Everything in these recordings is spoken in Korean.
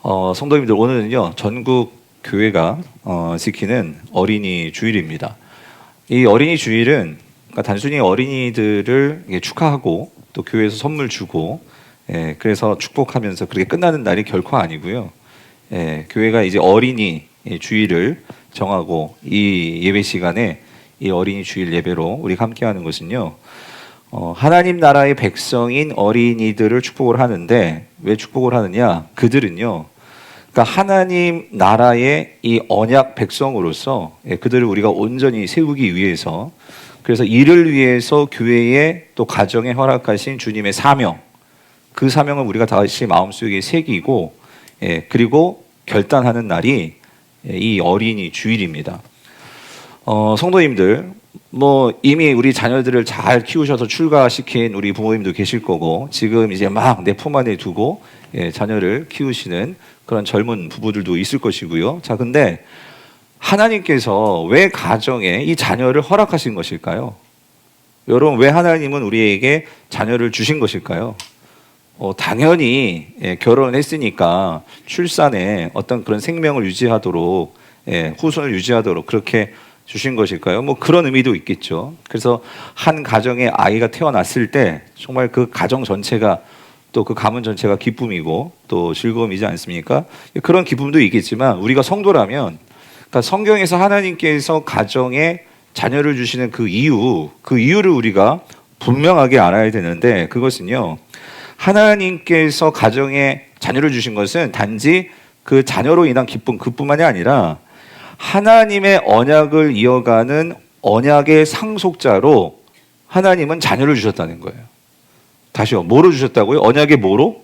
성도님들, 오늘은요 전국 교회가 지키는 어린이 주일입니다. 이 어린이 주일은 그러니까 단순히 어린이들을 축하하고 또 교회에서 선물 주고 그래서 축복하면서 그렇게 끝나는 날이 결코 아니고요. 교회가 이제 어린이 주일을 정하고 이 예배 시간에 이 어린이 주일 예배로 우리가 함께하는 것은요. 하나님 나라의 백성인 어린이들을 축복을 하는데 왜 축복을 하느냐? 그들은요. 그러니까 하나님 나라의 이 언약 백성으로서 그들을 우리가 온전히 세우기 위해서 그래서 이를 위해서 교회에 또 가정에 허락하신 주님의 사명, 그 사명을 우리가 다시 마음속에 새기고 그리고 결단하는 날이 이 어린이 주일입니다. 성도님들, 이미 우리 자녀들을 잘 키우셔서 출가시킨 우리 부모님도 계실 거고 지금 이제 막 내 품 안에 두고 자녀를 키우시는 그런 젊은 부부들도 있을 것이고요. 자, 근데 하나님께서 왜 가정에 이 자녀를 허락하신 것일까요? 여러분, 왜 하나님은 우리에게 자녀를 주신 것일까요? 당연히 결혼을 했으니까 출산에 어떤 그런 생명을 유지하도록 후손을 유지하도록 그렇게 주신 것일까요? 그런 의미도 있겠죠. 그래서 한 가정에 아이가 태어났을 때 정말 그 가정 전체가 또 그 가문 전체가 기쁨이고 또 즐거움이지 않습니까? 그런 기쁨도 있겠지만 우리가 성도라면 그러니까 성경에서 하나님께서 가정에 자녀를 주시는 그 이유를 우리가 분명하게 알아야 되는데 그것은요. 하나님께서 가정에 자녀를 주신 것은 단지 그 자녀로 인한 기쁨 그뿐만이 아니라 하나님의 언약을 이어가는 언약의 상속자로 하나님은 자녀를 주셨다는 거예요. 다시요. 뭐로 주셨다고요? 언약의 뭐로?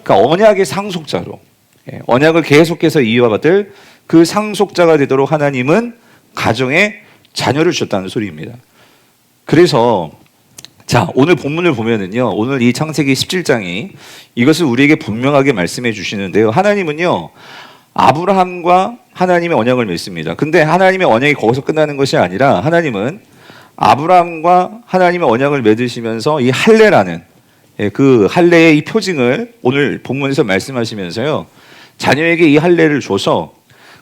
그러니까 언약의 상속자로. 언약을 계속해서 이어받을 그 상속자가 되도록 하나님은 가정에 자녀를 주셨다는 소리입니다. 그래서 자, 오늘 본문을 보면은요. 오늘 이 창세기 17장이 이것을 우리에게 분명하게 말씀해 주시는데요. 하나님은요. 아브라함과 하나님의 언약을 맺습니다. 근데 하나님의 언약이 거기서 끝나는 것이 아니라 하나님은 아브라함과 하나님의 언약을 맺으시면서 이 할례라는 그 할례의 이 표징을 오늘 본문에서 말씀하시면서요. 자녀에게 이 할례를 줘서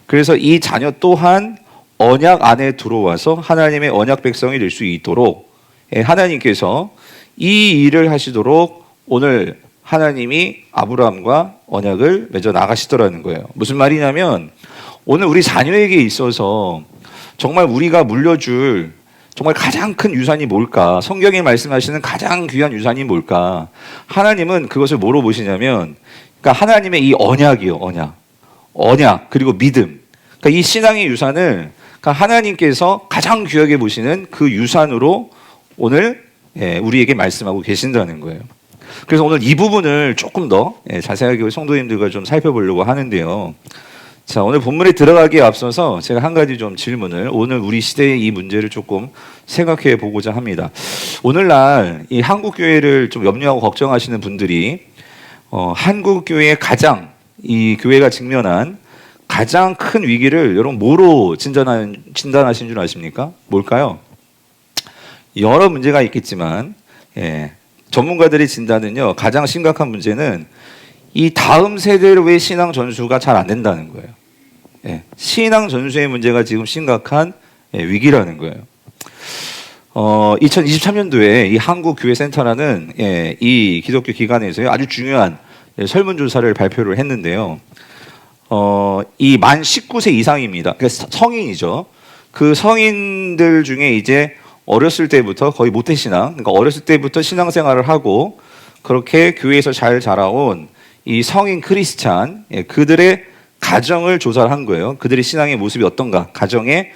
그래서 이 자녀 또한 언약 안에 들어와서 하나님의 언약 백성이 될 수 있도록 하나님께서 이 일을 하시도록 오늘 하나님이 아브라함과 언약을 맺어 나가시더라는 거예요. 무슨 말이냐면 오늘 우리 자녀에게 있어서 정말 우리가 물려줄 정말 가장 큰 유산이 뭘까? 성경에 말씀하시는 가장 귀한 유산이 뭘까? 하나님은 그것을 뭐로 보시냐면 그러니까 하나님의 이 언약이요. 언약 그리고 믿음. 그러니까 이 신앙의 유산을 그러니까 하나님께서 가장 귀하게 보시는 그 유산으로 오늘 우리에게 말씀하고 계신다는 거예요. 그래서 오늘 이 부분을 조금 더 자세하게 우리 성도님들과 좀 살펴보려고 하는데요. 자, 오늘 본문에 들어가기에 앞서서 제가 한 가지 좀 질문을 오늘 우리 시대의 이 문제를 조금 생각해 보고자 합니다. 오늘날 이 한국 교회를 좀 염려하고 걱정하시는 분들이 한국 교회의 이 교회가 직면한 가장 큰 위기를 여러분 뭐로 진단하신 줄 아십니까? 뭘까요? 여러 문제가 있겠지만 전문가들의 진단은요. 가장 심각한 문제는 이 다음 세대로의 신앙 전수가 잘 안 된다는 거예요. 신앙 전수의 문제가 지금 심각한 위기라는 거예요. 2023년도에 이 한국교회센터라는 이 기독교 기관에서요. 아주 중요한 설문조사를 발표를 했는데요. 이 만 19세 이상입니다. 그러니까 성인이죠. 그 성인들 중에 이제 어렸을 때부터 거의 모태신앙, 그러니까 어렸을 때부터 신앙생활을 하고 그렇게 교회에서 잘 자라온 이 성인 크리스찬, 그들의 가정을 조사를 한 거예요. 그들의 신앙의 모습이 어떤가, 가정의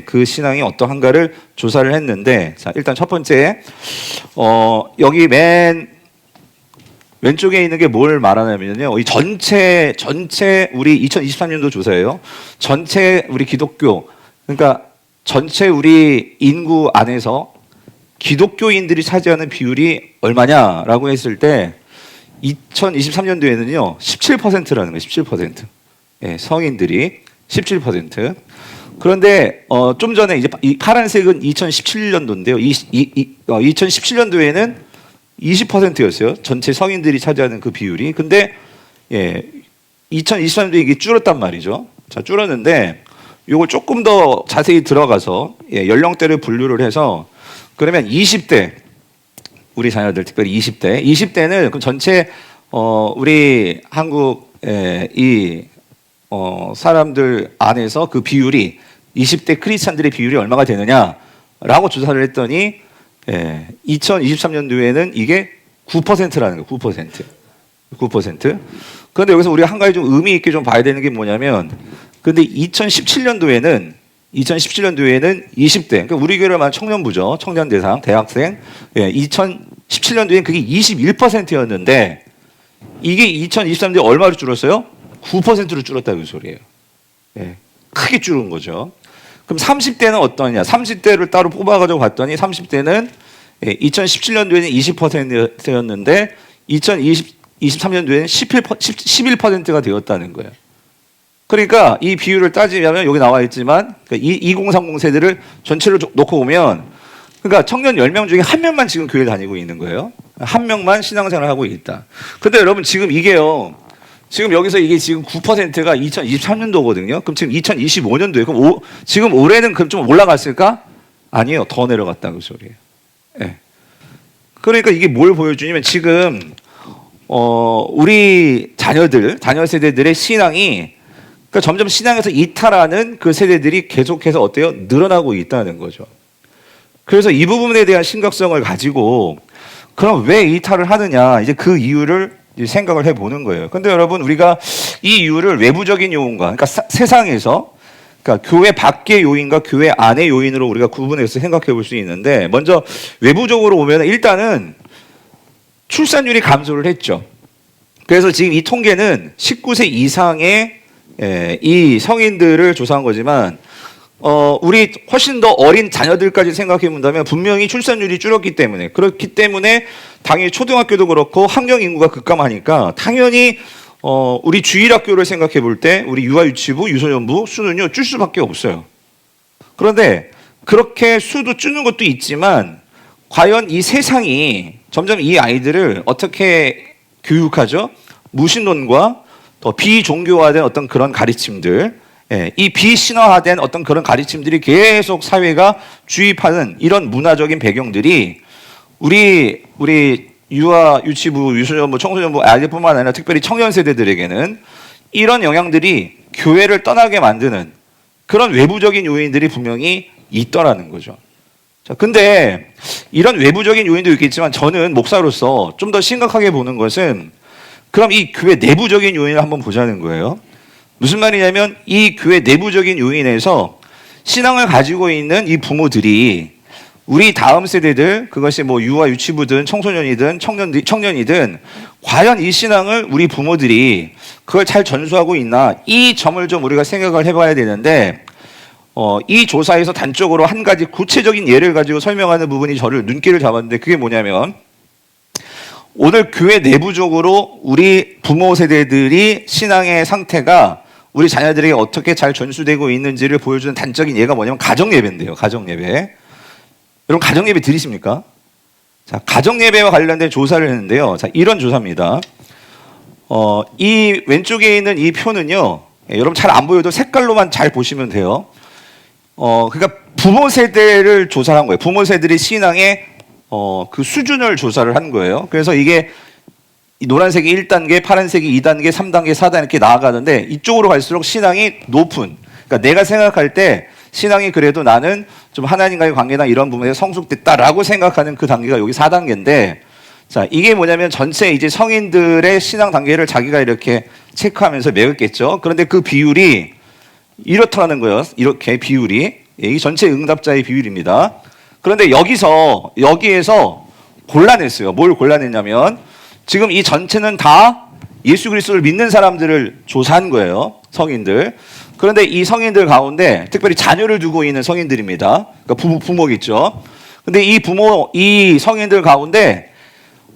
그 신앙이 어떠한가를 조사를 했는데, 자, 일단 첫 번째, 여기 맨 왼쪽에 있는 게 뭘 말하냐면요. 이 전체 우리 2023년도 조사예요. 전체 우리 기독교, 그러니까 전체 우리 인구 안에서 기독교인들이 차지하는 비율이 얼마냐라고 했을 때 2023년도에는요 17%라는 거예요. 17%. 성인들이 17%. 그런데 좀 전에 이제 이 파란색은 2017년도인데요. 2017년도에는 20%였어요. 전체 성인들이 차지하는 그 비율이. 근데 2023년도에 이게 줄었단 말이죠. 자, 줄었는데 요걸 조금 더 자세히 들어가서 연령대를 분류를 해서 그러면 20대 우리 자녀들 특별히 20대는 그럼 전체 우리 한국의 이 사람들 안에서 그 비율이 20대 크리스찬들의 비율이 얼마가 되느냐라고 조사를 했더니 2023년도에는 이게 9%라는 거예요. 9%. 그런데 여기서 우리가 한 가지 좀 의미 있게 좀 봐야 되는 게 뭐냐면 근데 2017년도에는 2017년도에는 20대 그러니까 우리 교회를 말한 청년부죠. 청년 대상 대학생 2017년도에는 그게 21%였는데 이게 2023년도에 얼마로 줄었어요? 9%로 줄었다는 소리예요. 크게 줄은 거죠. 그럼 30대는 어떠냐? 30대를 따로 뽑아가지고 봤더니 30대는 2017년도에는 20%였는데 2023년도에는 11%가 되었다는 거예요. 그러니까 이 비율을 따지면 여기 나와 있지만 2030 세대를 전체로 놓고 보면 그러니까 청년 10명 중에 한 명만 지금 교회 다니고 있는 거예요. 한 명만 신앙생활을 하고 있다. 근데 여러분 지금 이게요. 지금 여기서 이게 지금 9%가 2023년도거든요. 그럼 지금 2025년도에 그럼 지금 올해는 그럼 좀 올라갔을까? 아니에요. 더 내려갔다 그 소리예요. 그러니까 이게 뭘 보여주냐면 지금 우리 자녀 세대들의 신앙이 그러니까 점점 신앙에서 이탈하는 그 세대들이 계속해서 어때요? 늘어나고 있다는 거죠. 그래서 이 부분에 대한 심각성을 가지고 그럼 왜 이탈을 하느냐 이제 그 이유를 생각을 해보는 거예요. 근데 여러분 우리가 이 이유를 외부적인 요인과 그러니까 세상에서 그러니까 교회 밖의 요인과 교회 안의 요인으로 우리가 구분해서 생각해 볼 수 있는데 먼저 외부적으로 보면 일단은 출산율이 감소를 했죠. 그래서 지금 이 통계는 19세 이상의 이 성인들을 조사한 거지만 우리 훨씬 더 어린 자녀들까지 생각해 본다면 분명히 출산율이 줄었기 때문에 그렇기 때문에 당연히 초등학교도 그렇고 학령 인구가 급감하니까 당연히 우리 주일학교를 생각해 볼 때 우리 유아유치부, 유소년부 수는요 줄 수밖에 없어요. 그런데 그렇게 수도 줄는 것도 있지만 과연 이 세상이 점점 이 아이들을 어떻게 교육하죠? 무신론과 더 비종교화된 어떤 그런 가르침들 이 비신화화된 어떤 그런 가르침들이 계속 사회가 주입하는 이런 문화적인 배경들이 우리 유아, 유치부, 유소년부, 청소년부 아이들뿐만 아니라 특별히 청년 세대들에게는 이런 영향들이 교회를 떠나게 만드는 그런 외부적인 요인들이 분명히 있더라는 거죠. 자, 근데 이런 외부적인 요인도 있겠지만 저는 목사로서 좀 더 심각하게 보는 것은 그럼 이 교회 내부적인 요인을 한번 보자는 거예요. 무슨 말이냐면 이 교회 내부적인 요인에서 신앙을 가지고 있는 이 부모들이 우리 다음 세대들 그것이 뭐 유아 유치부든 청소년이든 청년이든 과연 이 신앙을 우리 부모들이 그걸 잘 전수하고 있나 이 점을 좀 우리가 생각을 해봐야 되는데 이 조사에서 단적으로 한 가지 구체적인 예를 가지고 설명하는 부분이 저를 눈길을 잡았는데 그게 뭐냐면 오늘 교회 내부적으로 우리 부모 세대들이 신앙의 상태가 우리 자녀들에게 어떻게 잘 전수되고 있는지를 보여주는 단적인 예가 뭐냐면 가정예배인데요. 가정예배. 여러분 가정예배 들으십니까? 자, 가정예배와 관련된 조사를 했는데요. 자, 이런 조사입니다. 이 왼쪽에 있는 이 표는요. 여러분 잘 안 보여도 색깔로만 잘 보시면 돼요. 그러니까 부모 세대를 조사한 거예요. 부모 세대의 신앙의 그 수준을 조사를 한 거예요. 그래서 이게 이 노란색이 1단계, 파란색이 2단계, 3단계, 4단계 이렇게 나아가는데 이쪽으로 갈수록 신앙이 높은 그러니까 내가 생각할 때 신앙이 그래도 나는 좀 하나님과의 관계나 이런 부분에 성숙됐다라고 생각하는 그 단계가 여기 4단계인데 자, 이게 뭐냐면 전체 이제 성인들의 신앙 단계를 자기가 이렇게 체크하면서 매겼겠죠. 그런데 그 비율이 이렇다는 거예요. 이렇게 비율이 이 전체 응답자의 비율입니다. 그런데 여기에서 골라냈어요. 뭘 골라냈냐면 지금 이 전체는 다 예수 그리스도를 믿는 사람들을 조사한 거예요. 성인들. 그런데 이 성인들 가운데 특별히 자녀를 두고 있는 성인들입니다. 그러니까 부모겠죠. 근데 이 성인들 가운데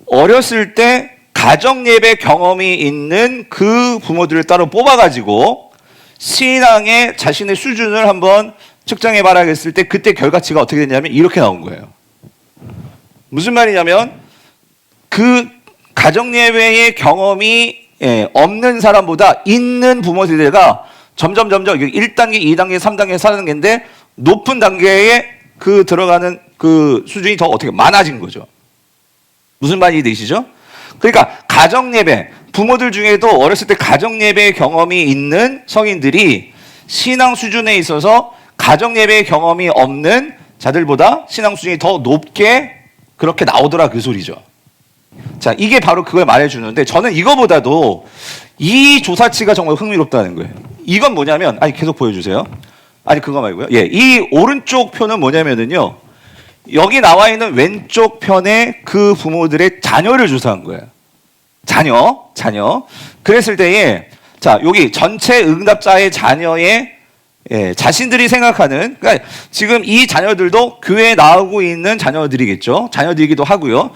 어렸을 때 가정예배 경험이 있는 그 부모들을 따로 뽑아가지고 신앙의 자신의 수준을 한번 측정해 봐야겠을 때 그때 결과치가 어떻게 됐냐면 이렇게 나온 거예요. 무슨 말이냐면 그 가정예배의 경험이 없는 사람보다 있는 부모 세대가 점점 1단계, 2단계, 3단계, 4단계인데 높은 단계에 그 들어가는 그 수준이 더 어떻게 많아진 거죠. 무슨 말이 되시죠? 그러니까 가정예배, 부모들 중에도 어렸을 때 가정예배 경험이 있는 성인들이 신앙 수준에 있어서 가정예배 경험이 없는 자들보다 신앙 수준이 더 높게 그렇게 나오더라 그 소리죠. 자, 이게 바로 그걸 말해주는데 저는 이거보다도 이 조사치가 정말 흥미롭다는 거예요. 이건 뭐냐면, 계속 보여주세요. 그거 말고요. 이 오른쪽 표는 뭐냐면은요, 여기 나와 있는 왼쪽 편에 그 부모들의 자녀를 조사한 거예요. 자녀. 그랬을 때에, 자, 여기 전체 응답자의 자녀의 자신들이 생각하는, 그러니까 지금 이 자녀들도 교회에 나오고 있는 자녀들이겠죠. 자녀들이기도 하고요.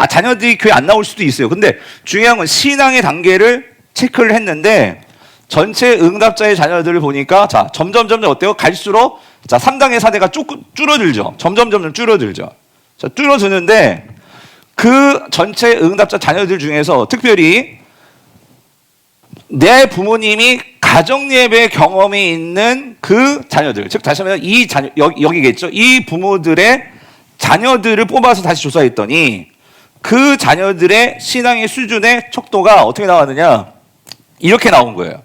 자녀들이 교회 안 나올 수도 있어요. 근데 중요한 건 신앙의 단계를 체크를 했는데 전체 응답자의 자녀들을 보니까 자, 점점 어때요? 갈수록 자, 3단계 4대가 줄어들죠. 점점 줄어들죠. 자, 줄어드는데 그 전체 응답자 자녀들 중에서 특별히 내 부모님이 가정예배 경험이 있는 그 자녀들, 즉 다시 말하면 이 자녀 여기겠죠. 이 부모들의 자녀들을 뽑아서 다시 조사했더니 그 자녀들의 신앙의 수준의 척도가 어떻게 나왔느냐? 이렇게 나온 거예요.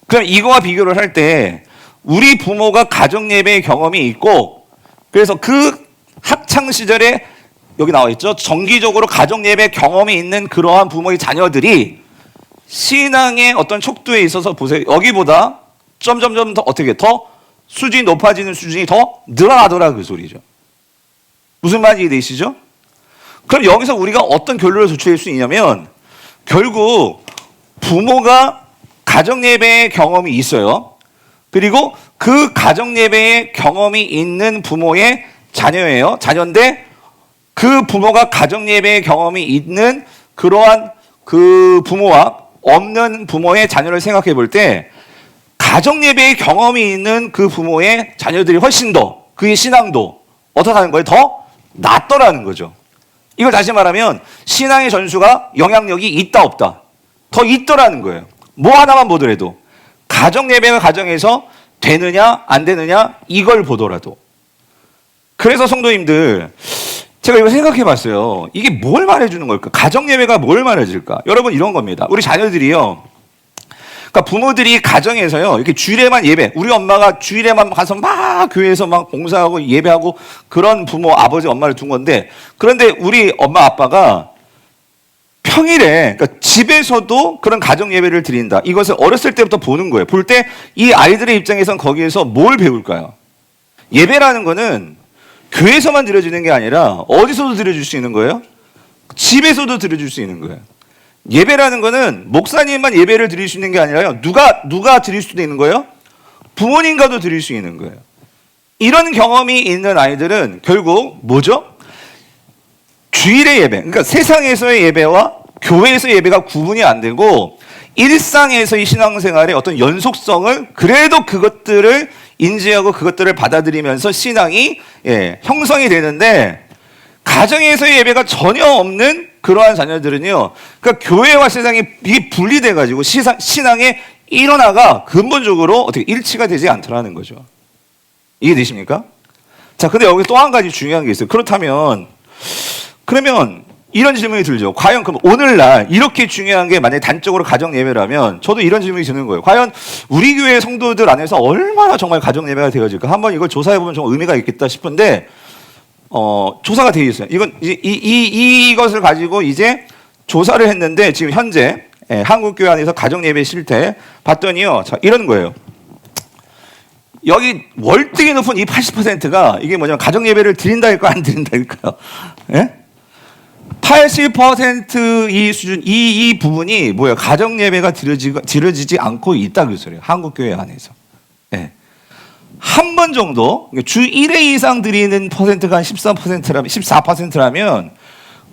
그럼 이거와 비교를 할 때 우리 부모가 가정예배 경험이 있고 그래서 그 학창 시절에 여기 나와 있죠. 정기적으로 가정예배 경험이 있는 그러한 부모의 자녀들이 신앙의 어떤 척도에 있어서 보세요. 여기보다 점점 더 수준이 높아지는 수준이 더 늘어나더라 그 소리죠. 무슨 말인지 되시죠? 그럼 여기서 우리가 어떤 결론을 도출할 수 있냐면 결국 부모가 가정예배의 경험이 있어요. 그리고 그 가정예배의 경험이 있는 부모의 자녀예요. 자녀인데 그 부모가 가정예배의 경험이 있는 그러한 그 부모와 없는 부모의 자녀를 생각해 볼 때 가정예배의 경험이 있는 그 부모의 자녀들이 훨씬 더 그의 신앙도 어떻게 하는 거예요? 더 낫더라는 거죠. 이걸 다시 말하면 신앙의 전수가 영향력이 있다 없다 더 있더라는 거예요. 뭐 하나만 보더라도 가정예배가 가정에서 되느냐 안 되느냐 이걸 보더라도. 그래서 성도님들 제가 이거 생각해 봤어요. 이게 뭘 말해주는 걸까? 가정예배가 뭘 말해줄까? 여러분 이런 겁니다. 우리 자녀들이요. 그러니까 부모들이 가정에서요. 이렇게 주일에만 예배. 우리 엄마가 주일에만 가서 막 교회에서 막 봉사하고 예배하고 그런 부모, 아버지, 엄마를 둔 건데 그런데 우리 엄마, 아빠가 평일에 그러니까 집에서도 그런 가정예배를 드린다. 이것을 어렸을 때부터 보는 거예요. 볼 때 이 아이들의 입장에선 거기에서 뭘 배울까요? 예배라는 거는 교회에서만 드려지는 게 아니라 어디서도 드려줄 수 있는 거예요? 집에서도 드려줄 수 있는 거예요. 예배라는 거는 목사님만 예배를 드릴 수 있는 게 아니라요. 누가 드릴 수도 있는 거예요? 부모님과도 드릴 수 있는 거예요. 이런 경험이 있는 아이들은 결국 뭐죠? 주일의 예배, 그러니까 세상에서의 예배와 교회에서의 예배가 구분이 안 되고 일상에서의 신앙생활의 어떤 연속성을 그래도 그것들을 인지하고 그것들을 받아들이면서 신앙이 형성이 되는데 가정에서의 예배가 전혀 없는 그러한 자녀들은요. 그러니까 교회와 세상이 이게 분리돼 가지고 신앙의 일원화가 근본적으로 어떻게 일치가 되지 않더라는 거죠. 이해되십니까? 자, 근데 여기 또 한 가지 중요한 게 있어요. 그러면 이런 질문이 들죠. 과연 그럼 오늘날 이렇게 중요한 게 만약에 단적으로 가정 예배라면 저도 이런 질문이 드는 거예요. 과연 우리 교회 성도들 안에서 얼마나 정말 가정 예배가 되어질까? 한번 이걸 조사해 보면 좀 의미가 있겠다 싶은데 조사가 되어 있어요. 이건 이것을 가지고 이제 조사를 했는데 지금 현재 한국교회 안에서 가정 예배 실태 봤더니요. 자, 이런 거예요. 여기 월등히 높은 이 80%가 이게 뭐냐면 가정 예배를 드린다일까요, 안 드린다일까요? 예? 80%이 수준 이 부분이 뭐예요? 가정 예배가 드려지지 않고 있다 그 소리예요. 한국 교회 안에서. 예. 한 번 정도 주 1회 이상 드리는 퍼센트가 한 14%라면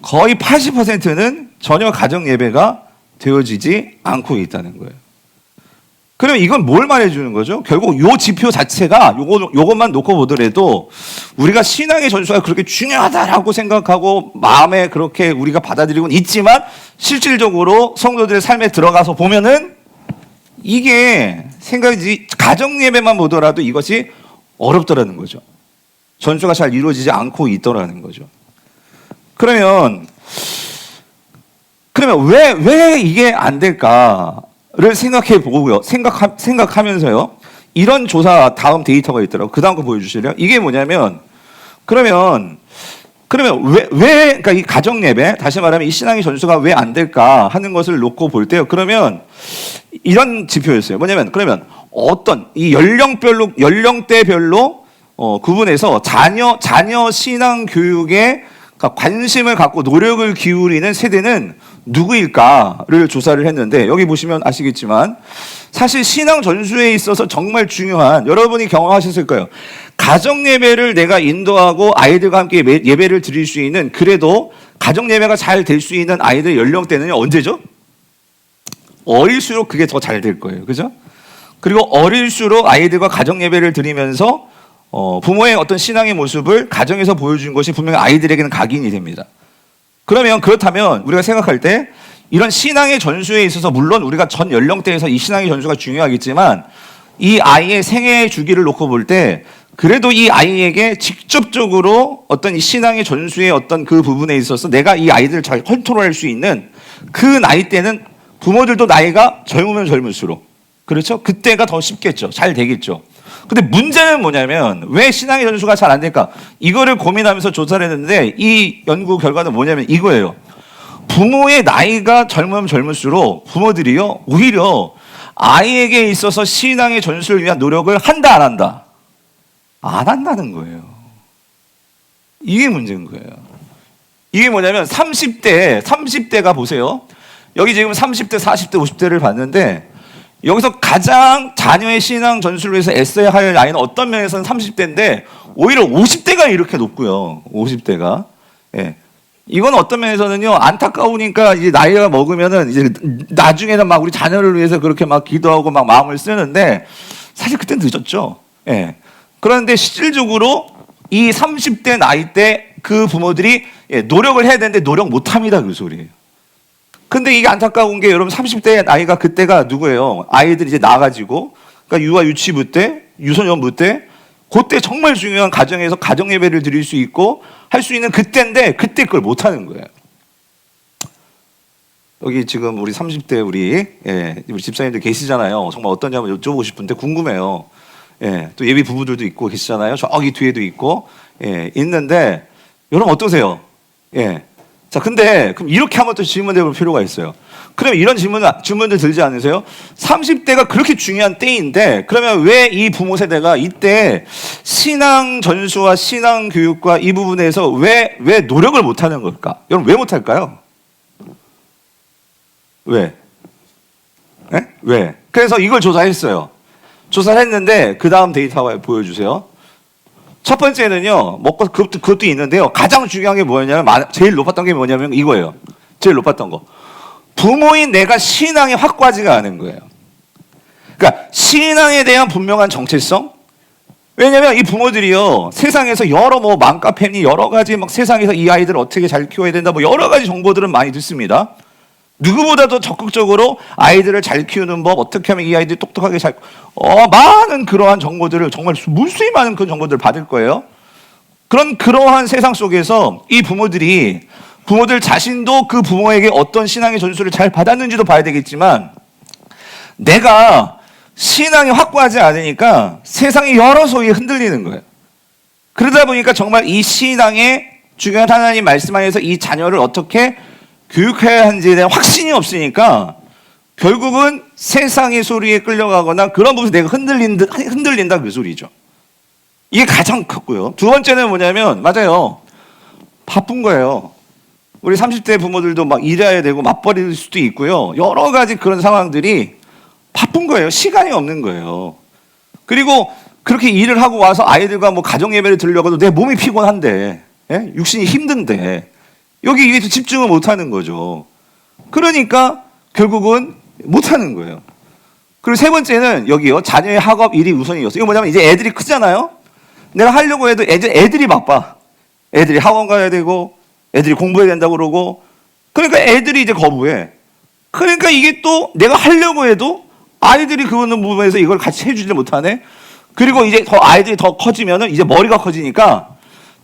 거의 80%는 전혀 가정 예배가 되어지지 않고 있다는 거예요. 그럼 이건 뭘 말해주는 거죠? 결국 요 지표 자체가 요것만 놓고 보더라도 우리가 신앙의 전수가 그렇게 중요하다라고 생각하고 마음에 그렇게 우리가 받아들이고는 있지만 실질적으로 성도들의 삶에 들어가서 보면은 이게 생각이 가정 예배만 보더라도 이것이 어렵더라는 거죠. 전수가 잘 이루어지지 않고 있더라는 거죠. 그러면 왜 이게 안 될까를 생각해 보고요. 생각하면서요. 이런 조사 다음 데이터가 있더라고요. 그 다음 거 보여주실래요? 이게 뭐냐면 그러면 그러니까 이 가정 예배, 다시 말하면 이 신앙의 전수가 왜 안 될까 하는 것을 놓고 볼 때요. 그러면 이런 지표였어요. 뭐냐면 그러면 어떤 이 연령대별로 구분해서 자녀 신앙 교육에 관심을 갖고 노력을 기울이는 세대는 누구일까를 조사를 했는데, 여기 보시면 아시겠지만 사실 신앙 전수에 있어서 정말 중요한, 여러분이 경험하셨을 거예요. 가정 예배를 내가 인도하고 아이들과 함께 예배를 드릴 수 있는, 그래도 가정 예배가 잘 될 수 있는 아이들 연령대는 언제죠? 어릴수록 그게 더 잘 될 거예요. 그죠? 그리고 어릴수록 아이들과 가정 예배를 드리면서 부모의 어떤 신앙의 모습을 가정에서 보여준 것이 분명히 아이들에게는 각인이 됩니다. 그렇다면 우리가 생각할 때 이런 신앙의 전수에 있어서 물론 우리가 전 연령대에서 이 신앙의 전수가 중요하겠지만 이 아이의 생애 주기를 놓고 볼 때 그래도 이 아이에게 직접적으로 어떤 이 신앙의 전수의 어떤 그 부분에 있어서 내가 이 아이들을 잘 컨트롤할 수 있는 그 나이 때는 부모들도 나이가 젊으면 젊을수록, 그렇죠? 그때가 더 쉽겠죠. 잘 되겠죠. 근데 문제는 뭐냐면 왜 신앙의 전수가 잘 안 될까? 이거를 고민하면서 조사를 했는데 이 연구 결과는 뭐냐면 이거예요. 부모의 나이가 젊으면 젊을수록 부모들이요 오히려 아이에게 있어서 신앙의 전수를 위한 노력을 한다 안 한다? 안 한다는 거예요. 이게 문제인 거예요. 이게 뭐냐면 30대가 보세요. 여기 지금 30대, 40대, 50대를 봤는데 여기서 가장 자녀의 신앙 전수를 위해서 애써야 할 나이는 어떤 면에서는 30대인데 오히려 50대가 이렇게 높고요. 50대가. 예. 이건 어떤 면에서는요, 안타까우니까 이제 나이가 먹으면은 이제 나중에는 막 우리 자녀를 위해서 그렇게 막 기도하고 막 마음을 쓰는데 사실 그때는 늦었죠. 예. 그런데 실질적으로 이 30대 나이 때 그 부모들이 노력을 해야 되는데 노력 못 합니다. 그 소리예요. 근데 이게 안타까운 게 여러분 30대 나이가 그때가 누구예요? 아이들이 이제 나가지고, 그러니까 유아 유치부 때, 유소년부 때, 그때 정말 중요한 가정에서 가정 예배를 드릴 수 있고 할 수 있는 그때인데 그때 그걸 못 하는 거예요. 여기 지금 우리 30대 우리 집사님들 계시잖아요. 정말 어떤지 한번 여쭤보고 싶은데 궁금해요. 예, 또 예비 부부들도 있고 계시잖아요. 저기 뒤에도 있고, 있는데 여러분 어떠세요? 예. 자, 근데 그럼 이렇게 한번 또 질문해 볼 필요가 있어요. 그럼 이런 질문들 들지 않으세요? 30대가 그렇게 중요한 때인데 그러면 왜 이 부모 세대가 이때 신앙 전수와 신앙 교육과 이 부분에서 왜 노력을 못 하는 걸까? 여러분 왜 못 할까요? 왜? 네? 왜? 그래서 이걸 조사했어요. 조사를 했는데 그 다음 데이터 보여주세요. 첫 번째는요, 그것도 있는데요. 가장 중요한 게 뭐냐면, 제일 높았던 게 뭐냐면 이거예요. 제일 높았던 거. 부모인 내가 신앙에 확고하지가 않은 거예요. 그러니까 신앙에 대한 분명한 정체성? 왜냐면 이 부모들이요, 세상에서 여러 맘카페니 여러 가지 막 세상에서 이 아이들을 어떻게 잘 키워야 된다, 여러 가지 정보들은 많이 듣습니다. 누구보다도 적극적으로 아이들을 잘 키우는 법, 어떻게 하면 이 아이들이 똑똑하게 많은 그러한 정보들을, 정말 무수히 많은 그런 정보들을 받을 거예요. 그러한 세상 속에서 이 부모들 자신도 그 부모에게 어떤 신앙의 전수를 잘 받았는지도 봐야 되겠지만 내가 신앙이 확고하지 않으니까 세상이 여러 소위에 흔들리는 거예요. 그러다 보니까 정말 이 신앙의 중요한 하나님 말씀 안에서 이 자녀를 어떻게 교육해야 하는지에 대한 확신이 없으니까 결국은 세상의 소리에 끌려가거나 그런 부분에서 내가 흔들린다 그 소리죠. 이게 가장 컸고요. 두 번째는 뭐냐면, 맞아요, 바쁜 거예요. 우리 30대 부모들도 막 일해야 되고 맞벌이일 수도 있고요. 여러 가지 그런 상황들이 바쁜 거예요. 시간이 없는 거예요. 그리고 그렇게 일을 하고 와서 아이들과 가정 예배를 드리려고 해도 내 몸이 피곤한데, 육신이 힘든데 여기 집중을 못 하는 거죠. 그러니까 결국은 못 하는 거예요. 그리고 세 번째는 여기요. 자녀의 학업 일이 우선이었어요. 이거 뭐냐면 이제 애들이 크잖아요. 내가 하려고 해도 애들이 바빠. 애들이 학원 가야 되고 애들이 공부해야 된다고 그러고 그러니까 애들이 이제 거부해. 그러니까 이게 또 내가 하려고 해도 아이들이 그거는 부분에서 이걸 같이 해주지 못하네. 그리고 이제 더 아이들이 더 커지면은 이제 머리가 커지니까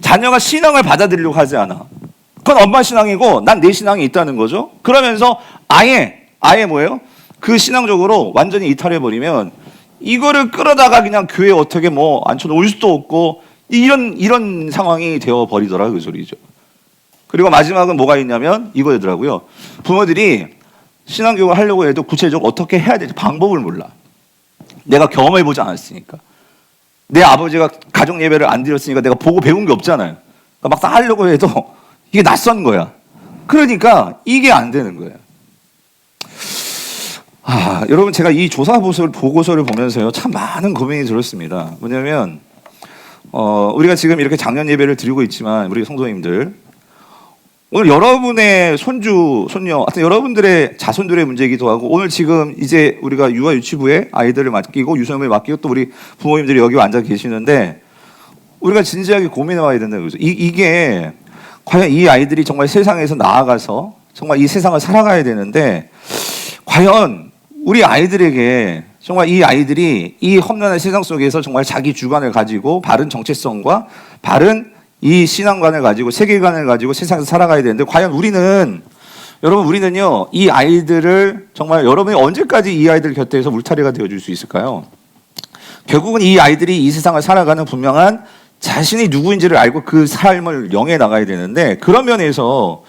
자녀가 신앙을 받아들이려고 하지 않아. 그건 엄마 신앙이고 난 내 신앙이 있다는 거죠. 그러면서 아예 뭐예요? 그 신앙적으로 완전히 이탈해버리면 이거를 끌어다가 그냥 교회 어떻게 뭐 앉혀놓을 수도 없고 이런 상황이 되어버리더라 그 소리죠. 그리고 마지막은 뭐가 있냐면 이거더라고요. 부모들이 신앙교육을 하려고 해도 구체적으로 어떻게 해야 될지 방법을 몰라. 내가 경험해보지 않았으니까. 내 아버지가 가정 예배를 안 드렸으니까 내가 보고 배운 게 없잖아요. 그러니까 막상 하려고 해도 이게 낯선 거야. 그러니까 이게 안 되는 거예요. 여러분 제가 이 조사 보고서를 보면서요 참 많은 고민이 들었습니다. 뭐냐면 우리가 지금 이렇게 작년 예배를 드리고 있지만 우리 성도님들 오늘 여러분의 손주, 손녀, 하여튼 여러분들의 자손들의 문제이기도 하고 오늘 지금 이제 우리가 유아 유치부에 아이들을 맡기고 유소년을 맡기고 또 우리 부모님들이 여기 앉아 계시는데 우리가 진지하게 고민해 봐야 된다는 거죠. 이게 과연 이 아이들이 정말 세상에서 나아가서 정말 이 세상을 살아가야 되는데 과연 우리 아이들에게 정말 이 아이들이 이 험난한 세상 속에서 정말 자기 주관을 가지고 바른 정체성과 바른 이 신앙관을 가지고 세계관을 가지고 세상에서 살아가야 되는데 과연 우리는요 이 아이들을 정말 여러분이 언제까지 이 아이들 곁에서 울타리가 되어줄 수 있을까요? 결국은 이 아이들이 이 세상을 살아가는 분명한 자신이 누구인지를 알고 그 삶을 영해 나가야 되는데 그런 면에서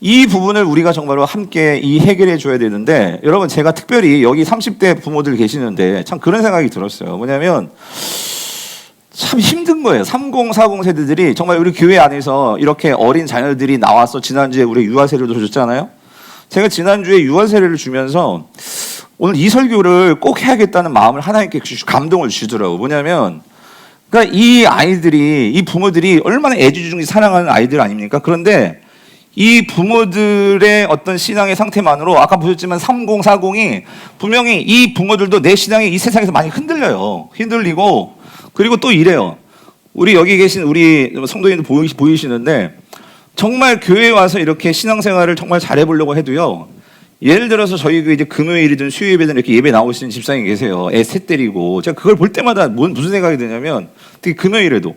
이 부분을 우리가 정말로 함께 해결해 줘야 되는데 여러분 제가 특별히 여기 30대 부모들 계시는데 참 그런 생각이 들었어요. 뭐냐면 참 힘든 거예요. 30, 40 세대들이 정말 우리 교회 안에서 이렇게 어린 자녀들이 나와서 지난주에 우리 유아 세례도 줬잖아요. 제가 지난주에 유아 세례를 주면서 오늘 이 설교를 꼭 해야겠다는 마음을 하나님께 감동을 주시더라고요. 뭐냐면 그러니까 이 아이들이 이 부모들이 얼마나 애지중지 사랑하는 아이들 아닙니까? 그런데 이 부모들의 어떤 신앙의 상태만으로 아까 보셨지만 30, 40이 분명히 이 부모들도 내 신앙이 이 세상에서 많이 흔들려요. 흔들리고 그리고 또 이래요. 우리 여기 계신 우리 성도님들 보이시는데 정말 교회에 와서 이렇게 신앙생활을 정말 잘해보려고 해도요. 예를 들어서 저희 이제 금요일이든 수요일이든 이렇게 예배 나오시는 집사님이 계세요. 애 셋 때리고 제가 그걸 볼 때마다 무슨 생각이 드냐면 특히 금요일에도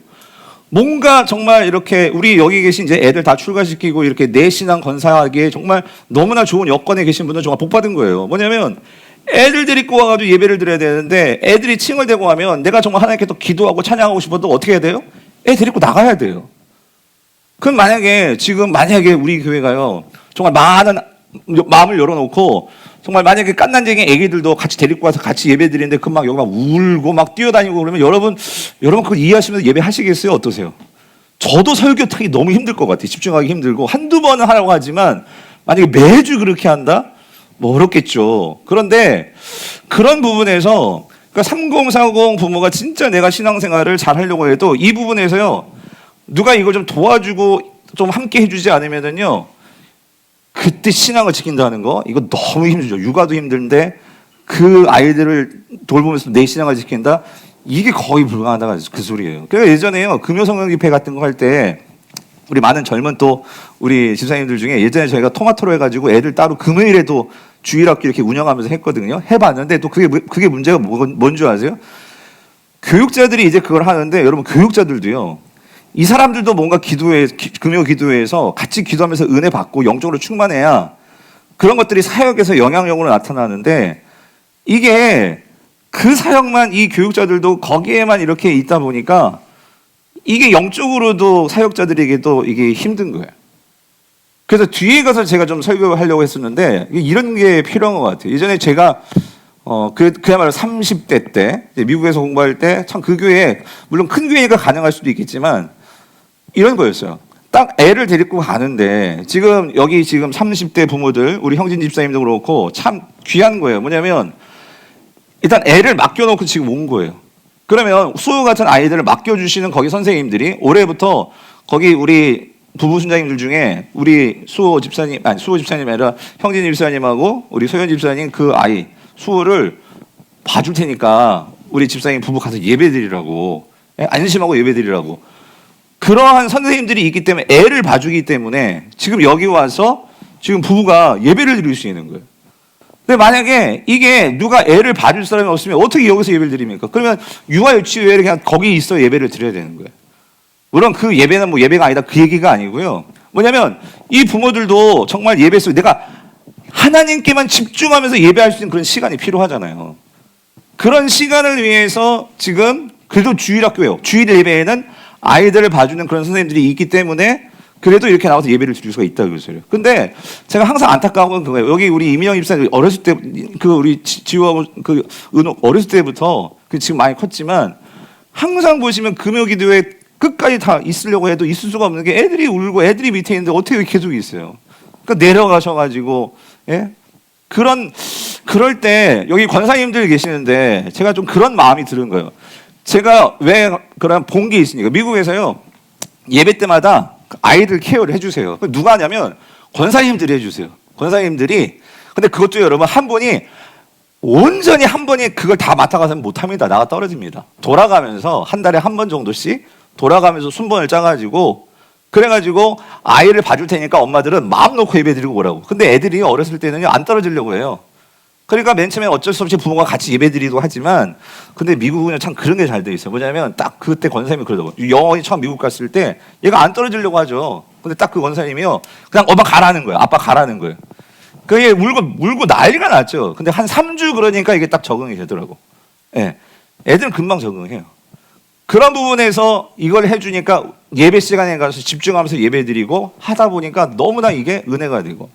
뭔가 정말 이렇게 우리 여기 계신 이제 애들 다 출가시키고 이렇게 내 신앙 건사하기에 정말 너무나 좋은 여건에 계신 분들은 정말 복 받은 거예요. 뭐냐면 애들 데리고 와가지고 예배를 드려야 되는데 애들이 칭얼대고 하면 내가 정말 하나님께 또 기도하고 찬양하고 싶어도 어떻게 해야 돼요? 애 데리고 나가야 돼요. 그럼 만약에 우리 교회가요 정말 많은 마음을 열어놓고 정말 만약에 깐난쟁이 애기들도 같이 데리고 와서 같이 예배 드리는데 그 막 여기 막 울고 막 뛰어다니고 그러면 여러분 그거 이해하시면서 예배 하시겠어요? 어떠세요? 저도 설교 타기 너무 힘들 것 같아요. 집중하기 힘들고 한두 번은 하라고 하지만 만약에 매주 그렇게 한다? 뭐 어렵겠죠. 그런데 그런 부분에서 그러니까 3040 부모가 진짜 내가 신앙생활을 잘 하려고 해도 이 부분에서요 누가 이걸 좀 도와주고 좀 함께 해주지 않으면은요 그때 신앙을 지킨다는 거 이거 너무 힘들죠. 육아도 힘든데 그 아이들을 돌보면서 내 신앙을 지킨다 이게 거의 불가능하다 그 소리예요. 그래서 예전에요 금요성령 집회 같은 거 할 때 우리 많은 젊은 또 우리 집사님들 중에 예전에 저희가 토마토로 해가지고 애들 따로 금요일에도 주일학교 이렇게 운영하면서 했거든요. 해봤는데 또 그게 문제가 뭔 줄 아세요? 교육자들이 이제 그걸 하는데 여러분 교육자들도요. 이 사람들도 뭔가 금요 기도회에서 같이 기도하면서 은혜 받고 영적으로 충만해야 그런 것들이 사역에서 영향력으로 나타나는데 이게 그 사역만 이 교육자들도 거기에만 이렇게 있다 보니까 이게 영적으로도 사역자들에게도 이게 힘든 거예요. 그래서 뒤에 가서 제가 좀 설교를 하려고 했었는데 이런 게 필요한 것 같아요. 예전에 제가 그야말로 30대 때 미국에서 공부할 때 참 그 교회에 물론 큰 교회니까 가능할 수도 있겠지만 이런 거였어요. 딱 애를 데리고 가는데 여기 지금 30대 부모들 우리 형진 집사님도 그렇고 참 귀한 거예요. 뭐냐면 일단 애를 맡겨놓고 지금 온 거예요. 그러면 수호 같은 아이들을 맡겨주시는 거기 선생님들이 올해부터 거기 우리 부부 순장님들 중에 우리 수호 집사님이 아니라 형진 집사님하고 우리 소연 집사님 그 아이 수호를 봐줄 테니까 우리 집사님 부부 가서 예배드리라고, 안심하고 예배드리라고. 그러한 선생님들이 있기 때문에 애를 봐주기 때문에 지금 여기 와서 지금 부부가 예배를 드릴 수 있는 거예요. 근데 만약에 이게 누가 애를 봐줄 사람이 없으면 어떻게 여기서 예배를 드립니까? 그러면 육아유치회를 그냥 거기 있어 예배를 드려야 되는 거예요. 물론 그 예배는 뭐 예배가 아니다 그 얘기가 아니고요. 뭐냐면 이 부모들도 정말 예배 속에 내가 하나님께만 집중하면서 예배할 수 있는 그런 시간이 필요하잖아요. 그런 시간을 위해서 지금 그래도 주일학교예요. 주일 예배에는 아이들을 봐주는 그런 선생님들이 있기 때문에 그래도 이렇게 나와서 예배를 드릴 수가 있다고 그러세요. 근데 제가 항상 안타까운 건 그거예요. 여기 우리 이민영 집사님 어렸을 때 그 우리 지우하고 그 은호 어렸을 때부터 그 지금 많이 컸지만 항상 보시면 금요기도에 끝까지 다 있으려고 해도 있을 수가 없는 게 애들이 울고 애들이 밑에 있는데 어떻게 계속 있어요. 그러니까 내려가셔가지고 예? 그럴 때 여기 권사님들 계시는데 제가 좀 그런 마음이 드는 거예요. 제가 왜 그런 본 게 있으니까 미국에서요 예배 때마다 아이들 케어를 해주세요. 누가 하냐면 권사님들이 해주세요. 권사님들이. 근데 그것도 여러분 한 분이 온전히 한 번이 그걸 다 맡아가서는 못합니다. 나가 떨어집니다. 돌아가면서 한 달에 한 번 정도씩 돌아가면서 순번을 짜가지고 그래가지고 아이를 봐줄 테니까 엄마들은 마음 놓고 예배 드리고 오라고. 근데 애들이 어렸을 때는요 안 떨어지려고 해요. 그러니까 맨 처음에 어쩔 수 없이 부모가 같이 예배 드리고 하지만 근데 미국은 참 그런 게 잘 돼 있어요. 뭐냐면 딱 그때 권사님이 그러더라고요. 영원히 처음 미국 갔을 때 얘가 안 떨어지려고 하죠. 근데 딱 그 권사님이요 그냥 엄마 가라는 거예요. 아빠 가라는 거예요. 그게 울고 난리가 났죠. 근데 한 3주 그러니까 이게 딱 적응이 되더라고. 예. 애들은 금방 적응해요. 그런 부분에서 이걸 해주니까 예배 시간에 가서 집중하면서 예배 드리고 하다 보니까 너무나 이게 은혜가 되고.